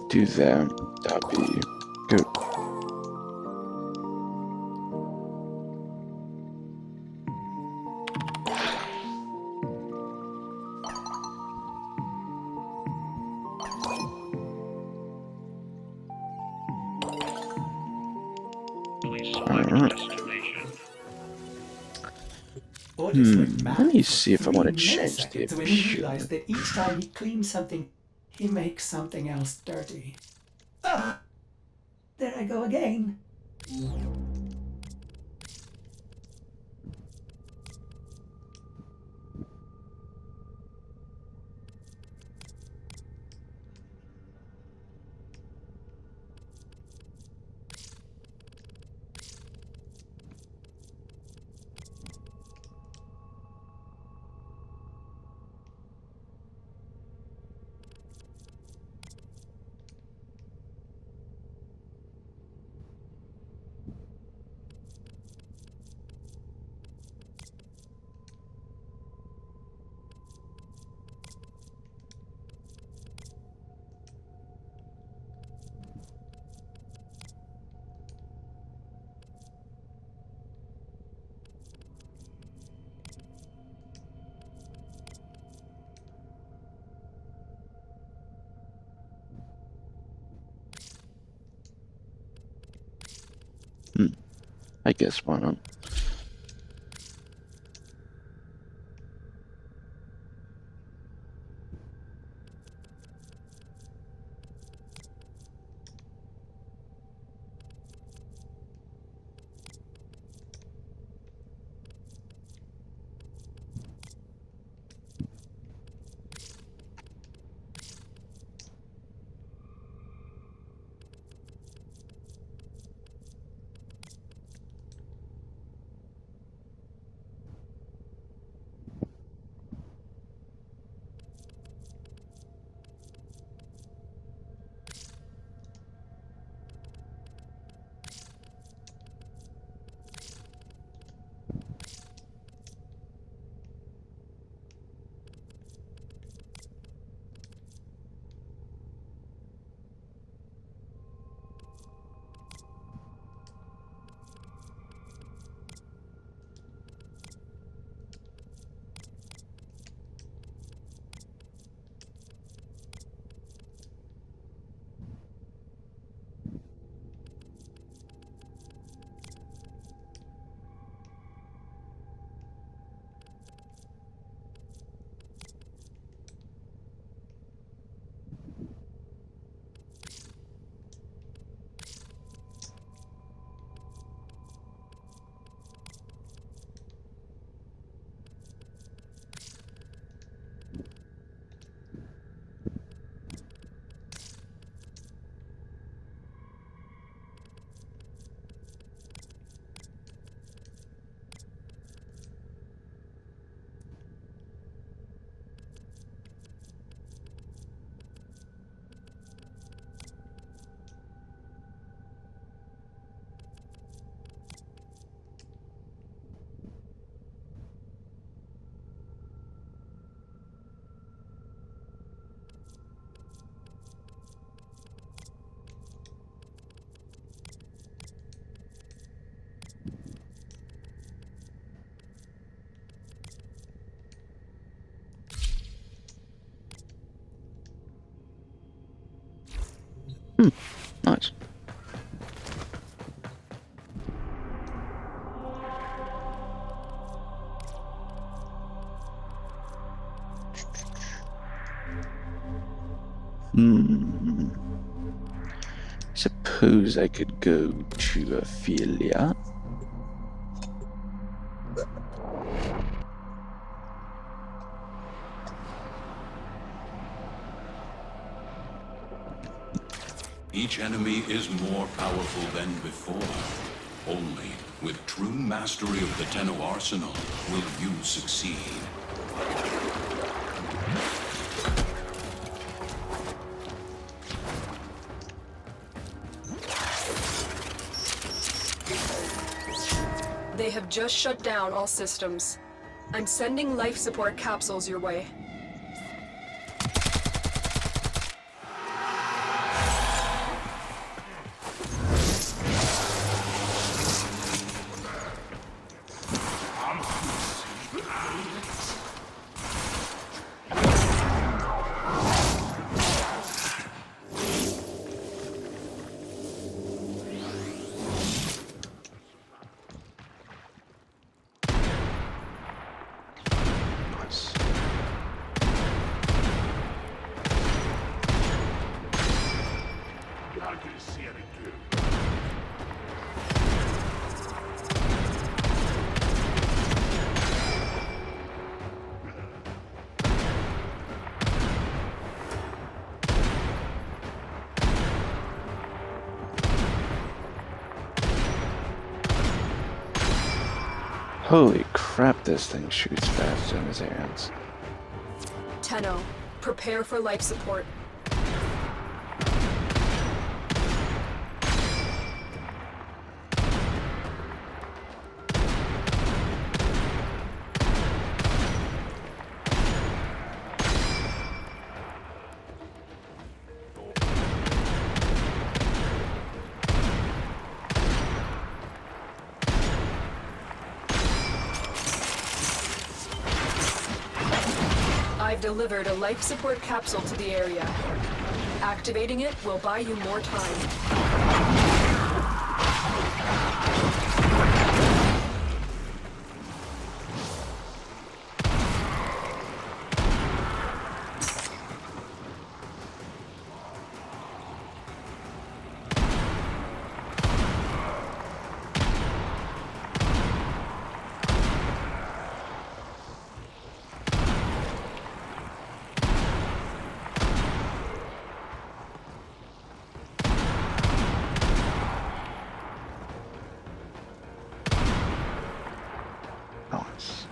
Speaker 2: Do that. That'd be good.
Speaker 4: Please select destination.
Speaker 3: Orders went mad
Speaker 2: Let me
Speaker 3: for
Speaker 2: see if I want to
Speaker 3: 3
Speaker 2: change the
Speaker 3: milliseconds when he
Speaker 2: picture.
Speaker 3: realized that each time he cleans something, he makes something else dirty. Ah! There I go again.
Speaker 2: I guess why not? Nice. Suppose I could go to Ophelia.
Speaker 1: Each enemy is more powerful than before. Only with true mastery of the Tenno arsenal will you succeed.
Speaker 9: They have just shut down all systems. I'm sending life support capsules your way.
Speaker 2: Holy crap, this thing shoots fast in his hands.
Speaker 9: Tenno, prepare for life support. I've delivered a life support capsule to the area. Activating it will buy you more time.
Speaker 2: Nice.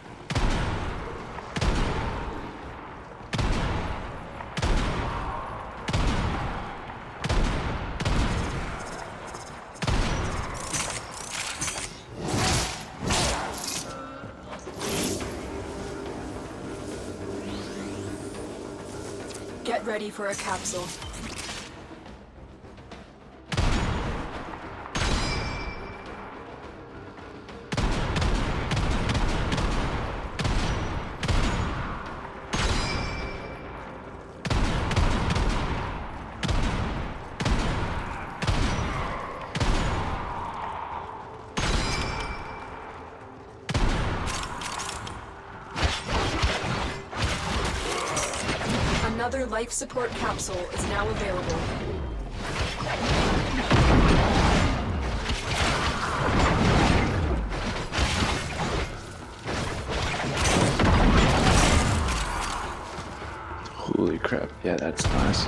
Speaker 9: Get ready for a capsule. Another life support capsule is now available.
Speaker 2: Holy crap, yeah, that's nice.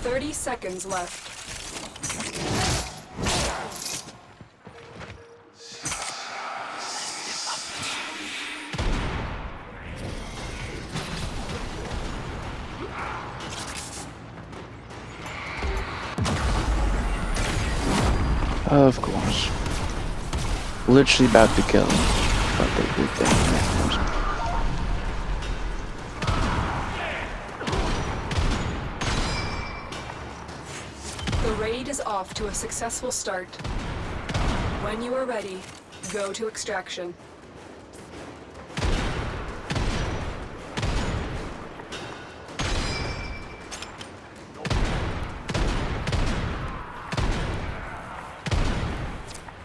Speaker 9: 30 seconds left.
Speaker 2: Of course. Literally about to kill him. But they did that.
Speaker 9: The raid is off to a successful start. When you are ready, go to extraction.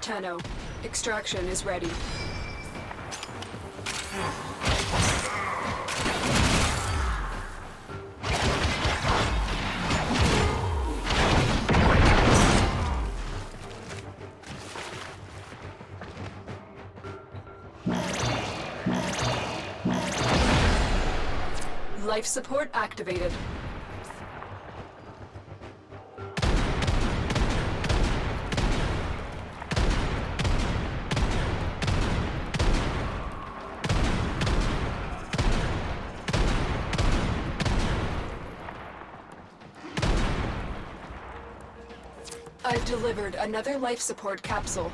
Speaker 9: Tenno, extraction is ready. Life support activated. I've delivered another life support capsule.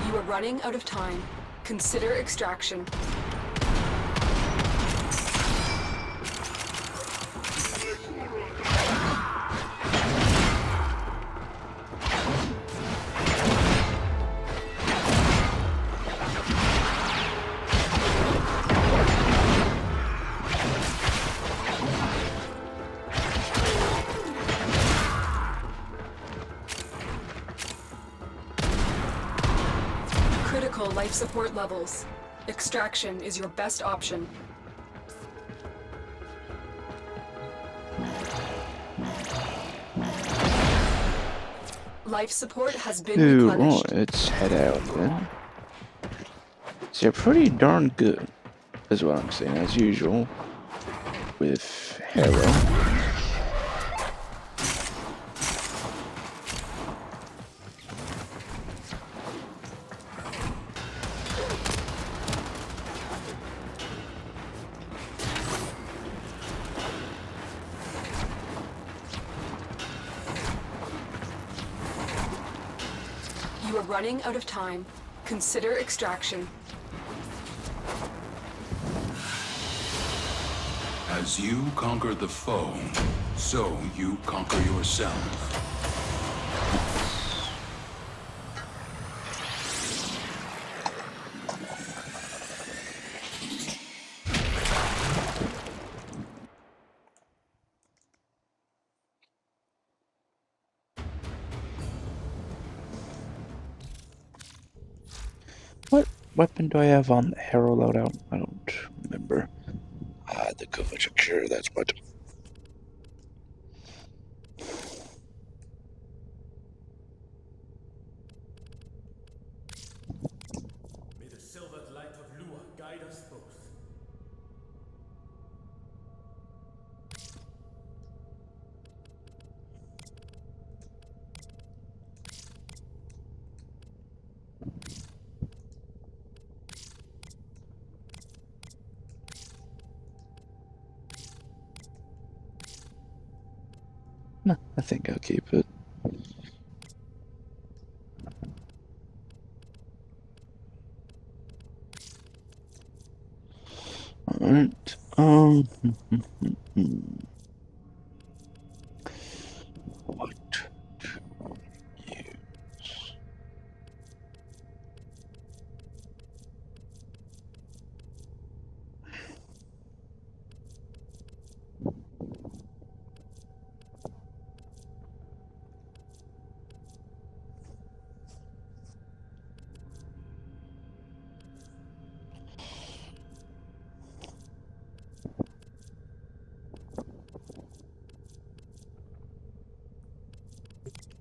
Speaker 9: You are running out of time. Consider extraction. Critical life support levels. Extraction is your best option. Life support has been replenished.
Speaker 2: Right, let's head out then. So they're pretty darn good, is what I'm saying, as usual, with Hero.
Speaker 9: You are running out of time. Consider extraction.
Speaker 1: As you conquer the foe, so you conquer yourself.
Speaker 2: What weapon do I have on the Hero loadout? I don't remember. The coverage, sure, that's what. No, I think I'll keep it. Alright, what to use?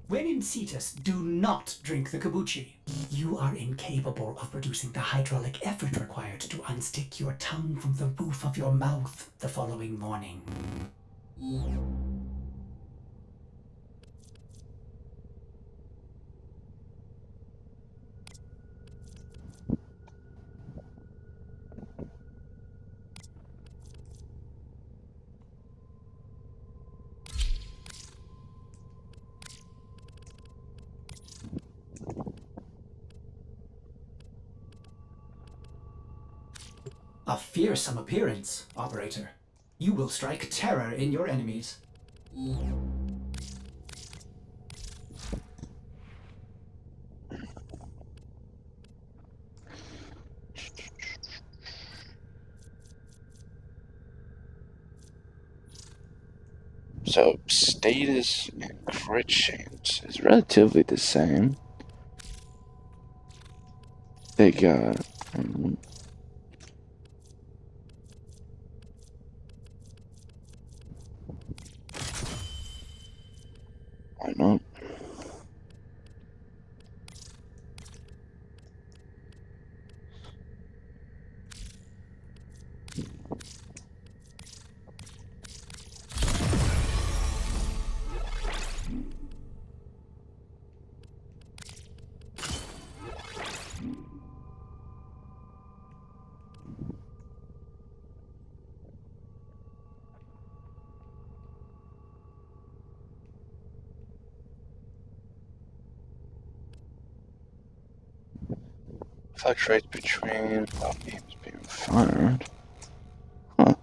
Speaker 3: When in Cetus, do not drink the kombucha. You are incapable of producing the hydraulic effort required to unstick your tongue from the roof of your mouth the following morning. A fearsome appearance, Operator. You will strike terror in your enemies.
Speaker 2: So, status and crit chance is relatively the same. They got... why not? Fluctuates between while beams being fired. Huh.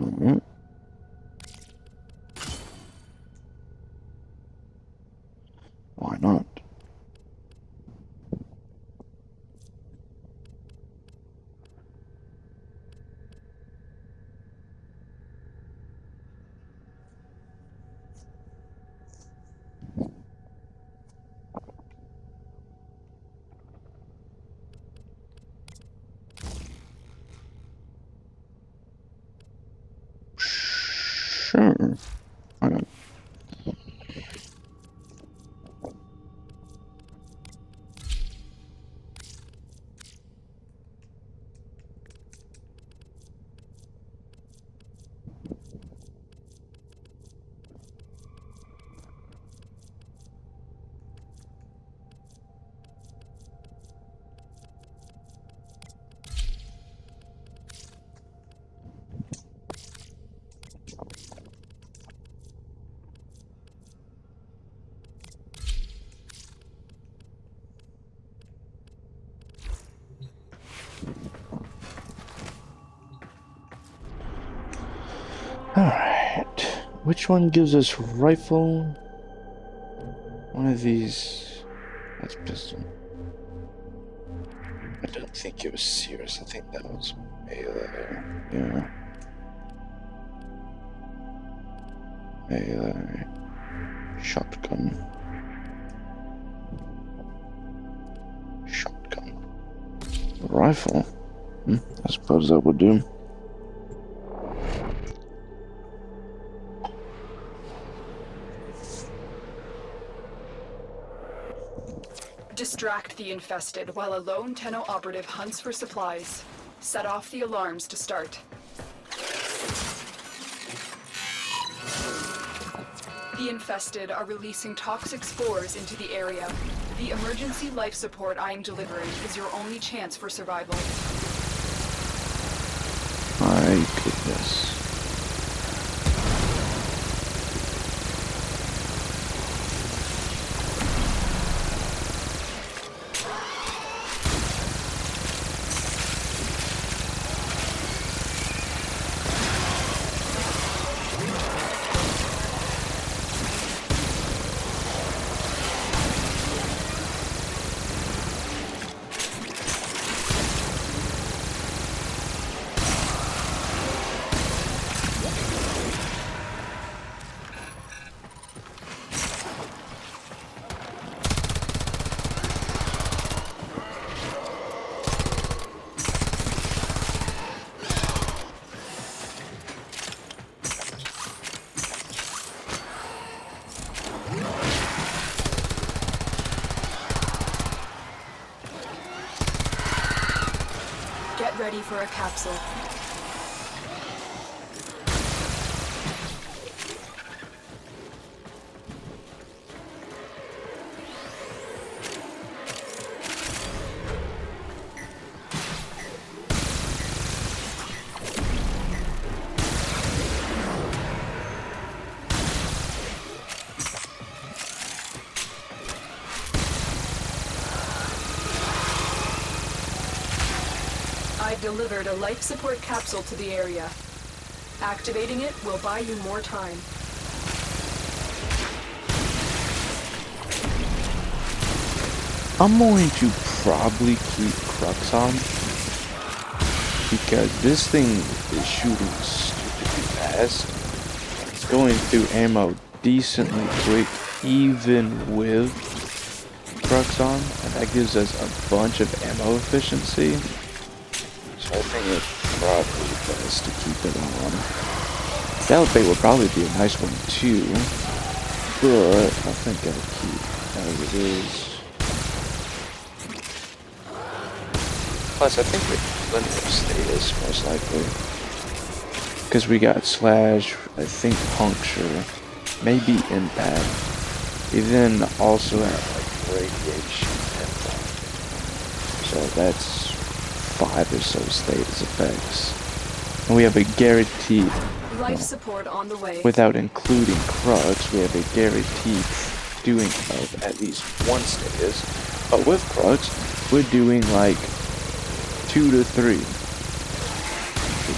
Speaker 2: Alright. Why not? Sure. Why not? Alright. Which one gives us rifle? One of these. That's pistol. I don't think it was serious. I think that was melee. Yeah. Melee. Shotgun. Shotgun. Rifle. I suppose that would do.
Speaker 9: Distract the infested while a lone Tenno operative hunts for supplies. Set off the alarms to start. The infested are releasing toxic spores into the area. The emergency life support I am delivering is your only chance for survival.
Speaker 2: My goodness.
Speaker 9: Get ready for a capsule. I've delivered a life support capsule to the area. Activating it will buy you more time.
Speaker 2: I'm going to probably keep Crux on because this thing is shooting stupidly fast. It's going through ammo decently quick, even with Crux on, and that gives us a bunch of ammo efficiency. So I think it's probably best to keep it on. Ballot Bait would probably be a nice one too, but I think I'll keep as it is. Plus, I think we're plenty of status, most likely. Because we got Slash, I think Puncture, maybe Impact. We then also have like Radiation Impact. So that's 5 or so status effects. And we have a guaranteed,
Speaker 9: Life support on the way.
Speaker 2: without including Crux, we have a guaranteed doing of at least 1 status. But with Crux, we're doing like 2 to 3, which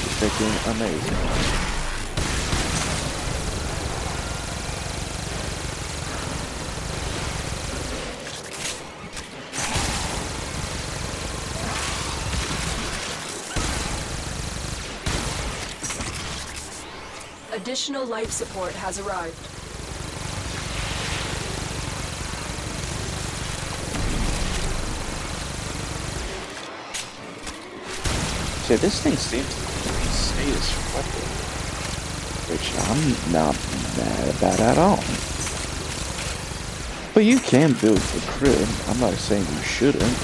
Speaker 2: is freaking amazing.
Speaker 9: Additional life support has arrived.
Speaker 2: So this thing seems to stay as weapon, which I'm not mad about at all. But you can build the crib. I'm not saying you shouldn't.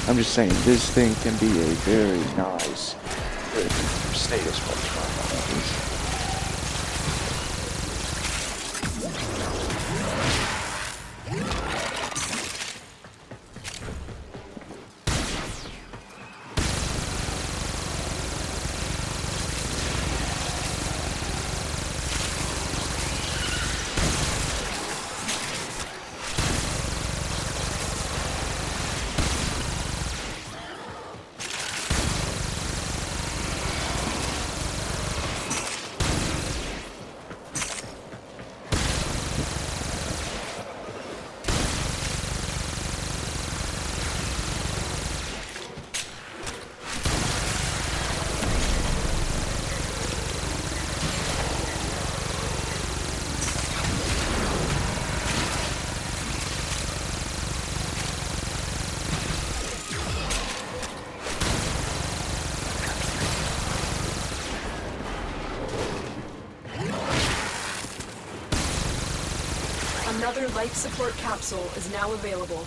Speaker 2: I'm just saying this thing can be a very nice crib for status weapon.
Speaker 9: Another life support capsule is now available.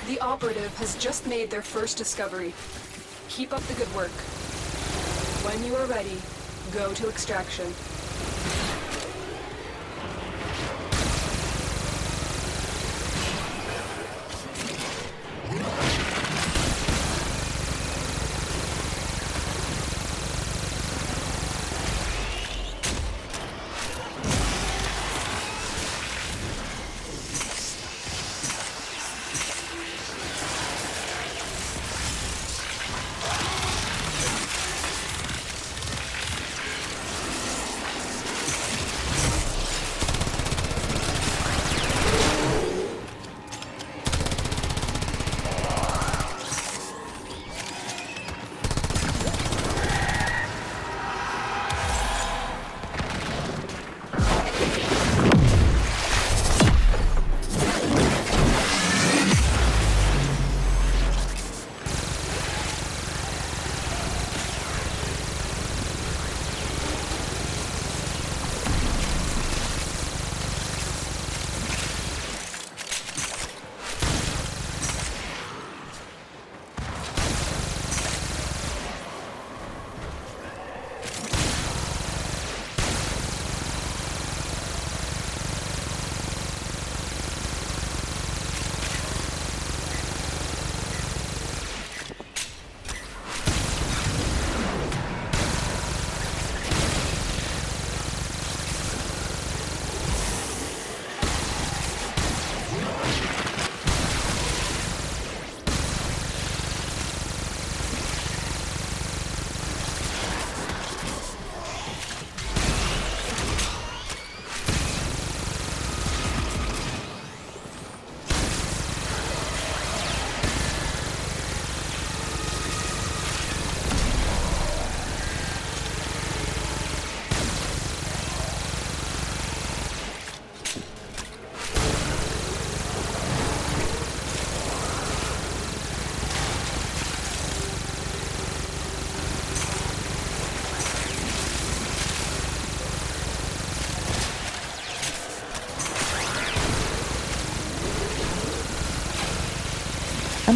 Speaker 9: The operative has just made their first discovery. Keep up the good work. When you are ready, go to extraction.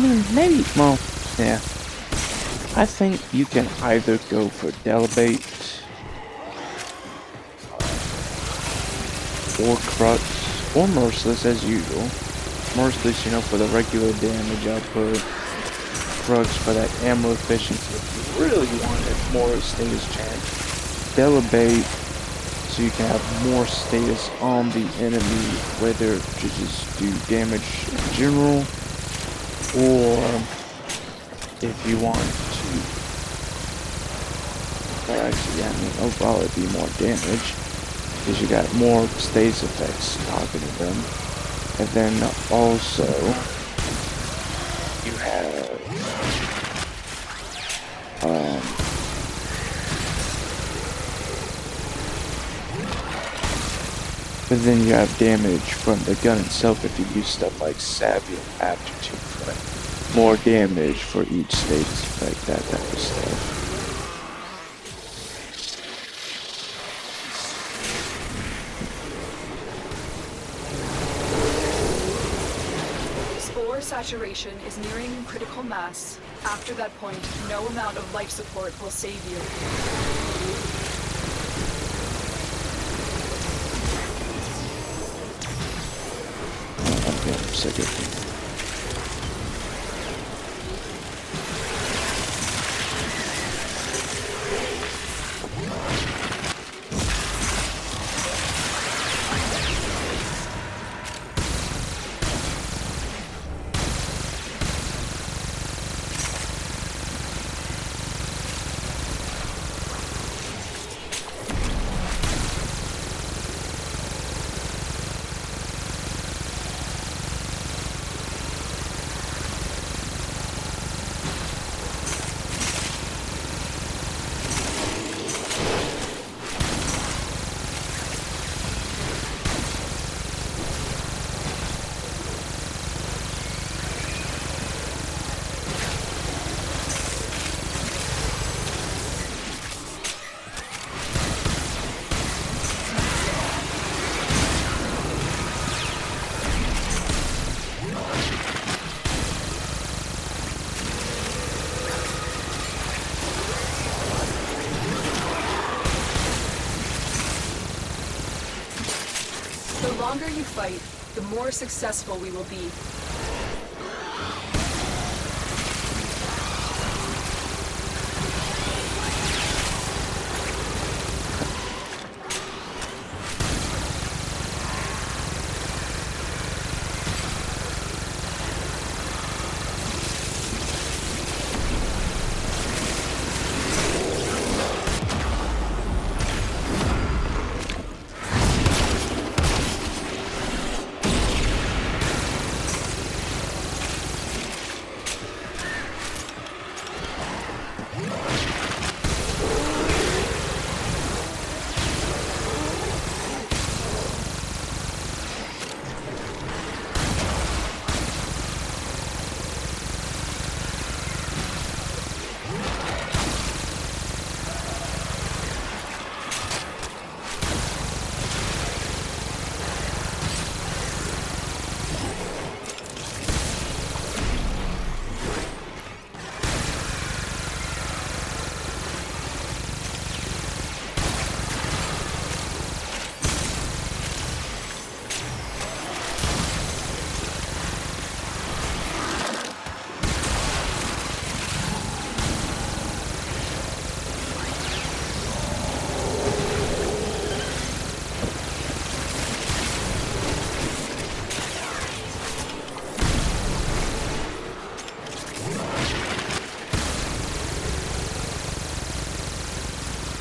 Speaker 2: mean, maybe, well, yeah. I think you can either go for Delibate or Crux or Merciless as usual. Merciless, you know, for the regular damage output. Crux for that ammo efficiency if you really wanted more status chance. Delibate so you can have more status on the enemy, whether to just do damage in general, or if you want to, well actually, yeah, I mean, overall it'd be more damage, because you got more status effects targeting them, and then also, you have, but then you have damage from the gun itself if you use stuff like Savvy and Aptitude for it. More damage for each status effect, that type of stuff.
Speaker 9: Spore saturation is nearing critical mass. After that point, no amount of life support will save you.
Speaker 2: Okay, I'm sick of it.
Speaker 9: The longer you fight, the more successful we will be.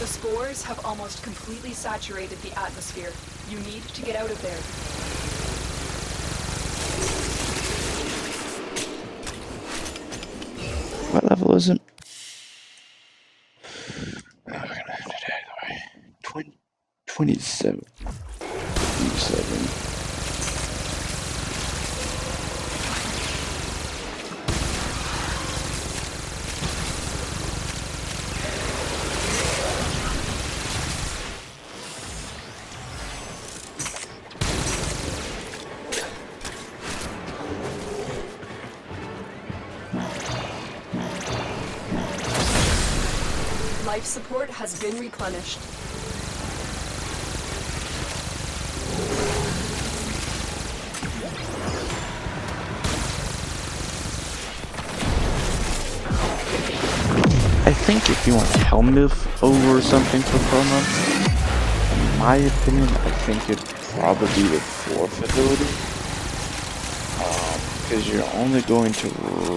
Speaker 9: The spores have almost completely saturated the atmosphere. You need to get out of there.
Speaker 2: What level is it? Oh, we're gonna have to take it away. 27. 27.
Speaker 9: Life support has been replenished.
Speaker 2: I think if you want a helmet over something for promo, in my opinion, I think it'd probably be the fourth ability. Because you're only going to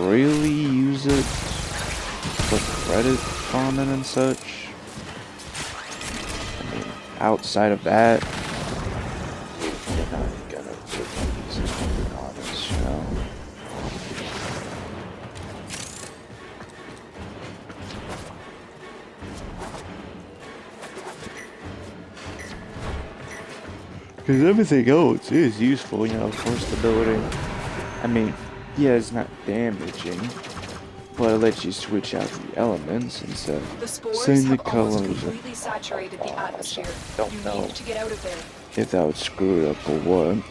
Speaker 2: really use it for credit farming and such. I mean, outside of that, you're not gonna really use it, to be honest, you know. Because everything else is useful, you know, first ability. I mean, yeah, it's not damaging, but it lets you switch out the elements instead of
Speaker 9: The spores
Speaker 2: same the
Speaker 9: have almost
Speaker 2: colors.
Speaker 9: completely saturated the atmosphere.
Speaker 2: Don't
Speaker 9: You
Speaker 2: know
Speaker 9: need to get out of there.
Speaker 2: if that would screw it up or what.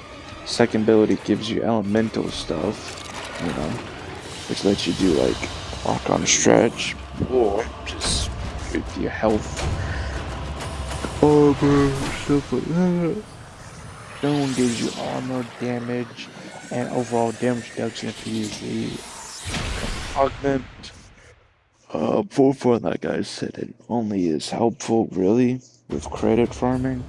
Speaker 2: Second ability gives you elemental stuff, you know, which lets you do like rock on stretch or just with your health, armor, stuff like that. Stone gives you armor, damage, and overall damage reduction if you use the augment. For like I said, it only is helpful really with credit farming,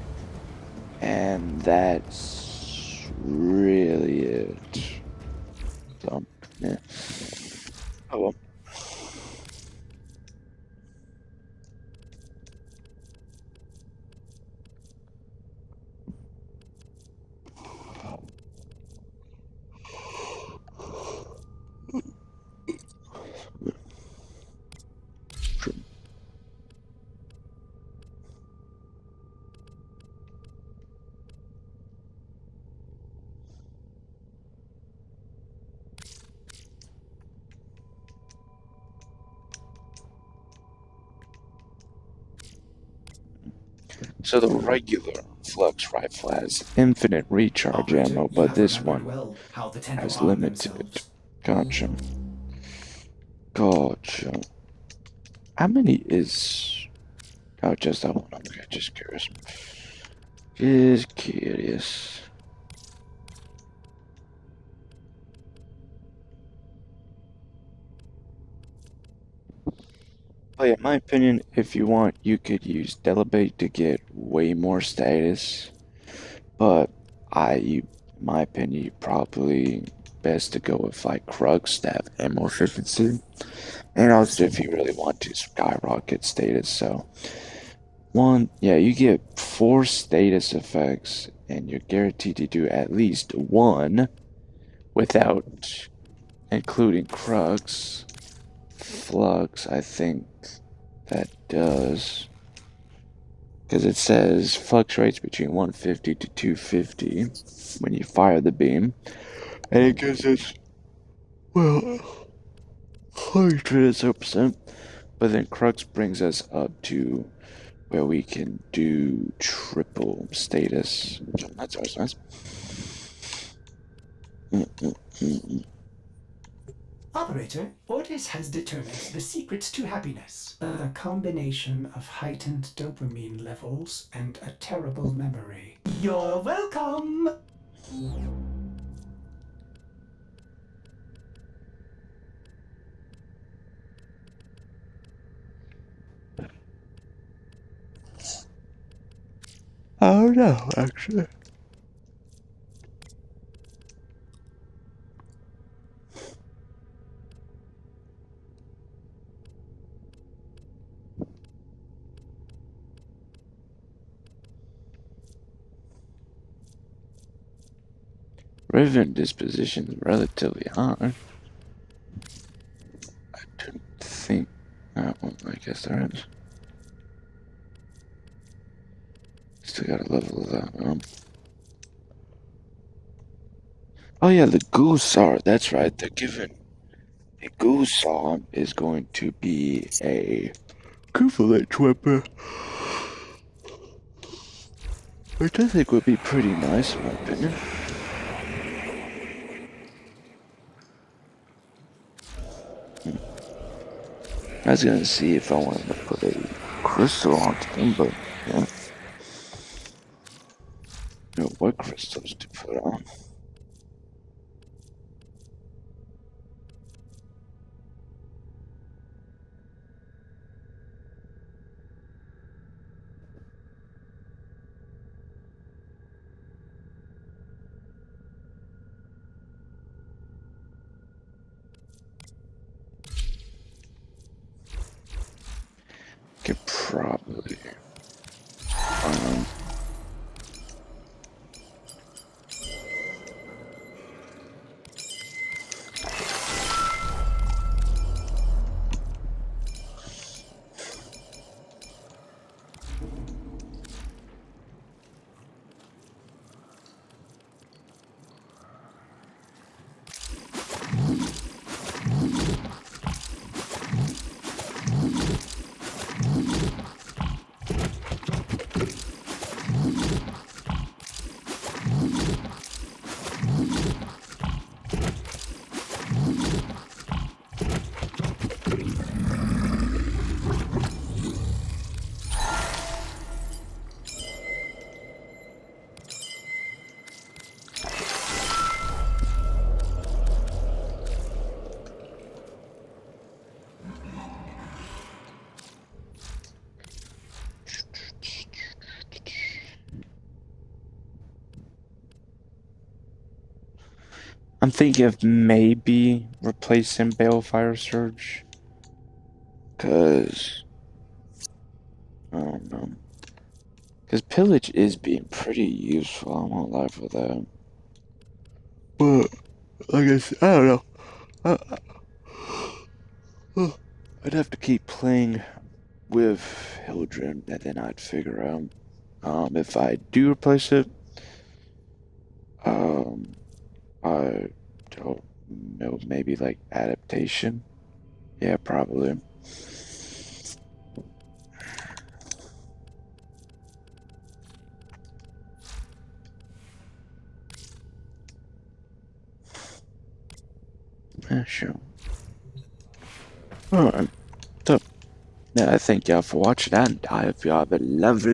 Speaker 2: and that's really it. So, yeah. Oh well. So the regular Flux rifle has infinite recharge
Speaker 3: Operator,
Speaker 2: ammo,
Speaker 3: you
Speaker 2: but
Speaker 3: have
Speaker 2: this
Speaker 3: remembered
Speaker 2: one
Speaker 3: well how the Tenno
Speaker 2: has
Speaker 3: arm
Speaker 2: limited.
Speaker 3: themselves.
Speaker 2: Gotcha. Gotcha. How many is... Oh, just that one. Okay, just curious. Just curious. Oh yeah, in my opinion, if you want, you could use Delibate to get way more status. But in my opinion, you probably best to go with like Krug staff ammo efficiency. And also if you really want to skyrocket status, so you get 4 status effects and you're guaranteed to do at least one without including Krugs. Flux, I think that does. Because it says fluctuates between 150 to 250 when you fire the beam. And it gives us, well, 100%. But then Crux brings us up to where we can do triple status. That's always nice.
Speaker 3: Operator, Ordis has determined the secrets to happiness. The combination of heightened dopamine levels and a terrible memory. You're welcome!
Speaker 2: I don't know, actually. Riven disposition is relatively high. I don't think. Well, I guess there is. Still got a level of that. Oh yeah, the Goosar. That's right. They're giving the Goosar is going to be a equivalent weapon, which I think would be pretty nice in my opinion. I was gonna see if I wanted to put a crystal on them, but yeah. You know what crystals to put on. Could probably I'm thinking of maybe replacing Balefire Surge. Cause I don't know. Cause Pillage is being pretty useful, I won't lie for that. But like I said, I don't know. I'd have to keep playing with Hildren and then I'd figure out if I do replace it. I don't know, maybe like adaptation. Yeah, probably. Yeah, sure. Alright. So, yeah, I thank y'all for watching and I hope y'all have a lovely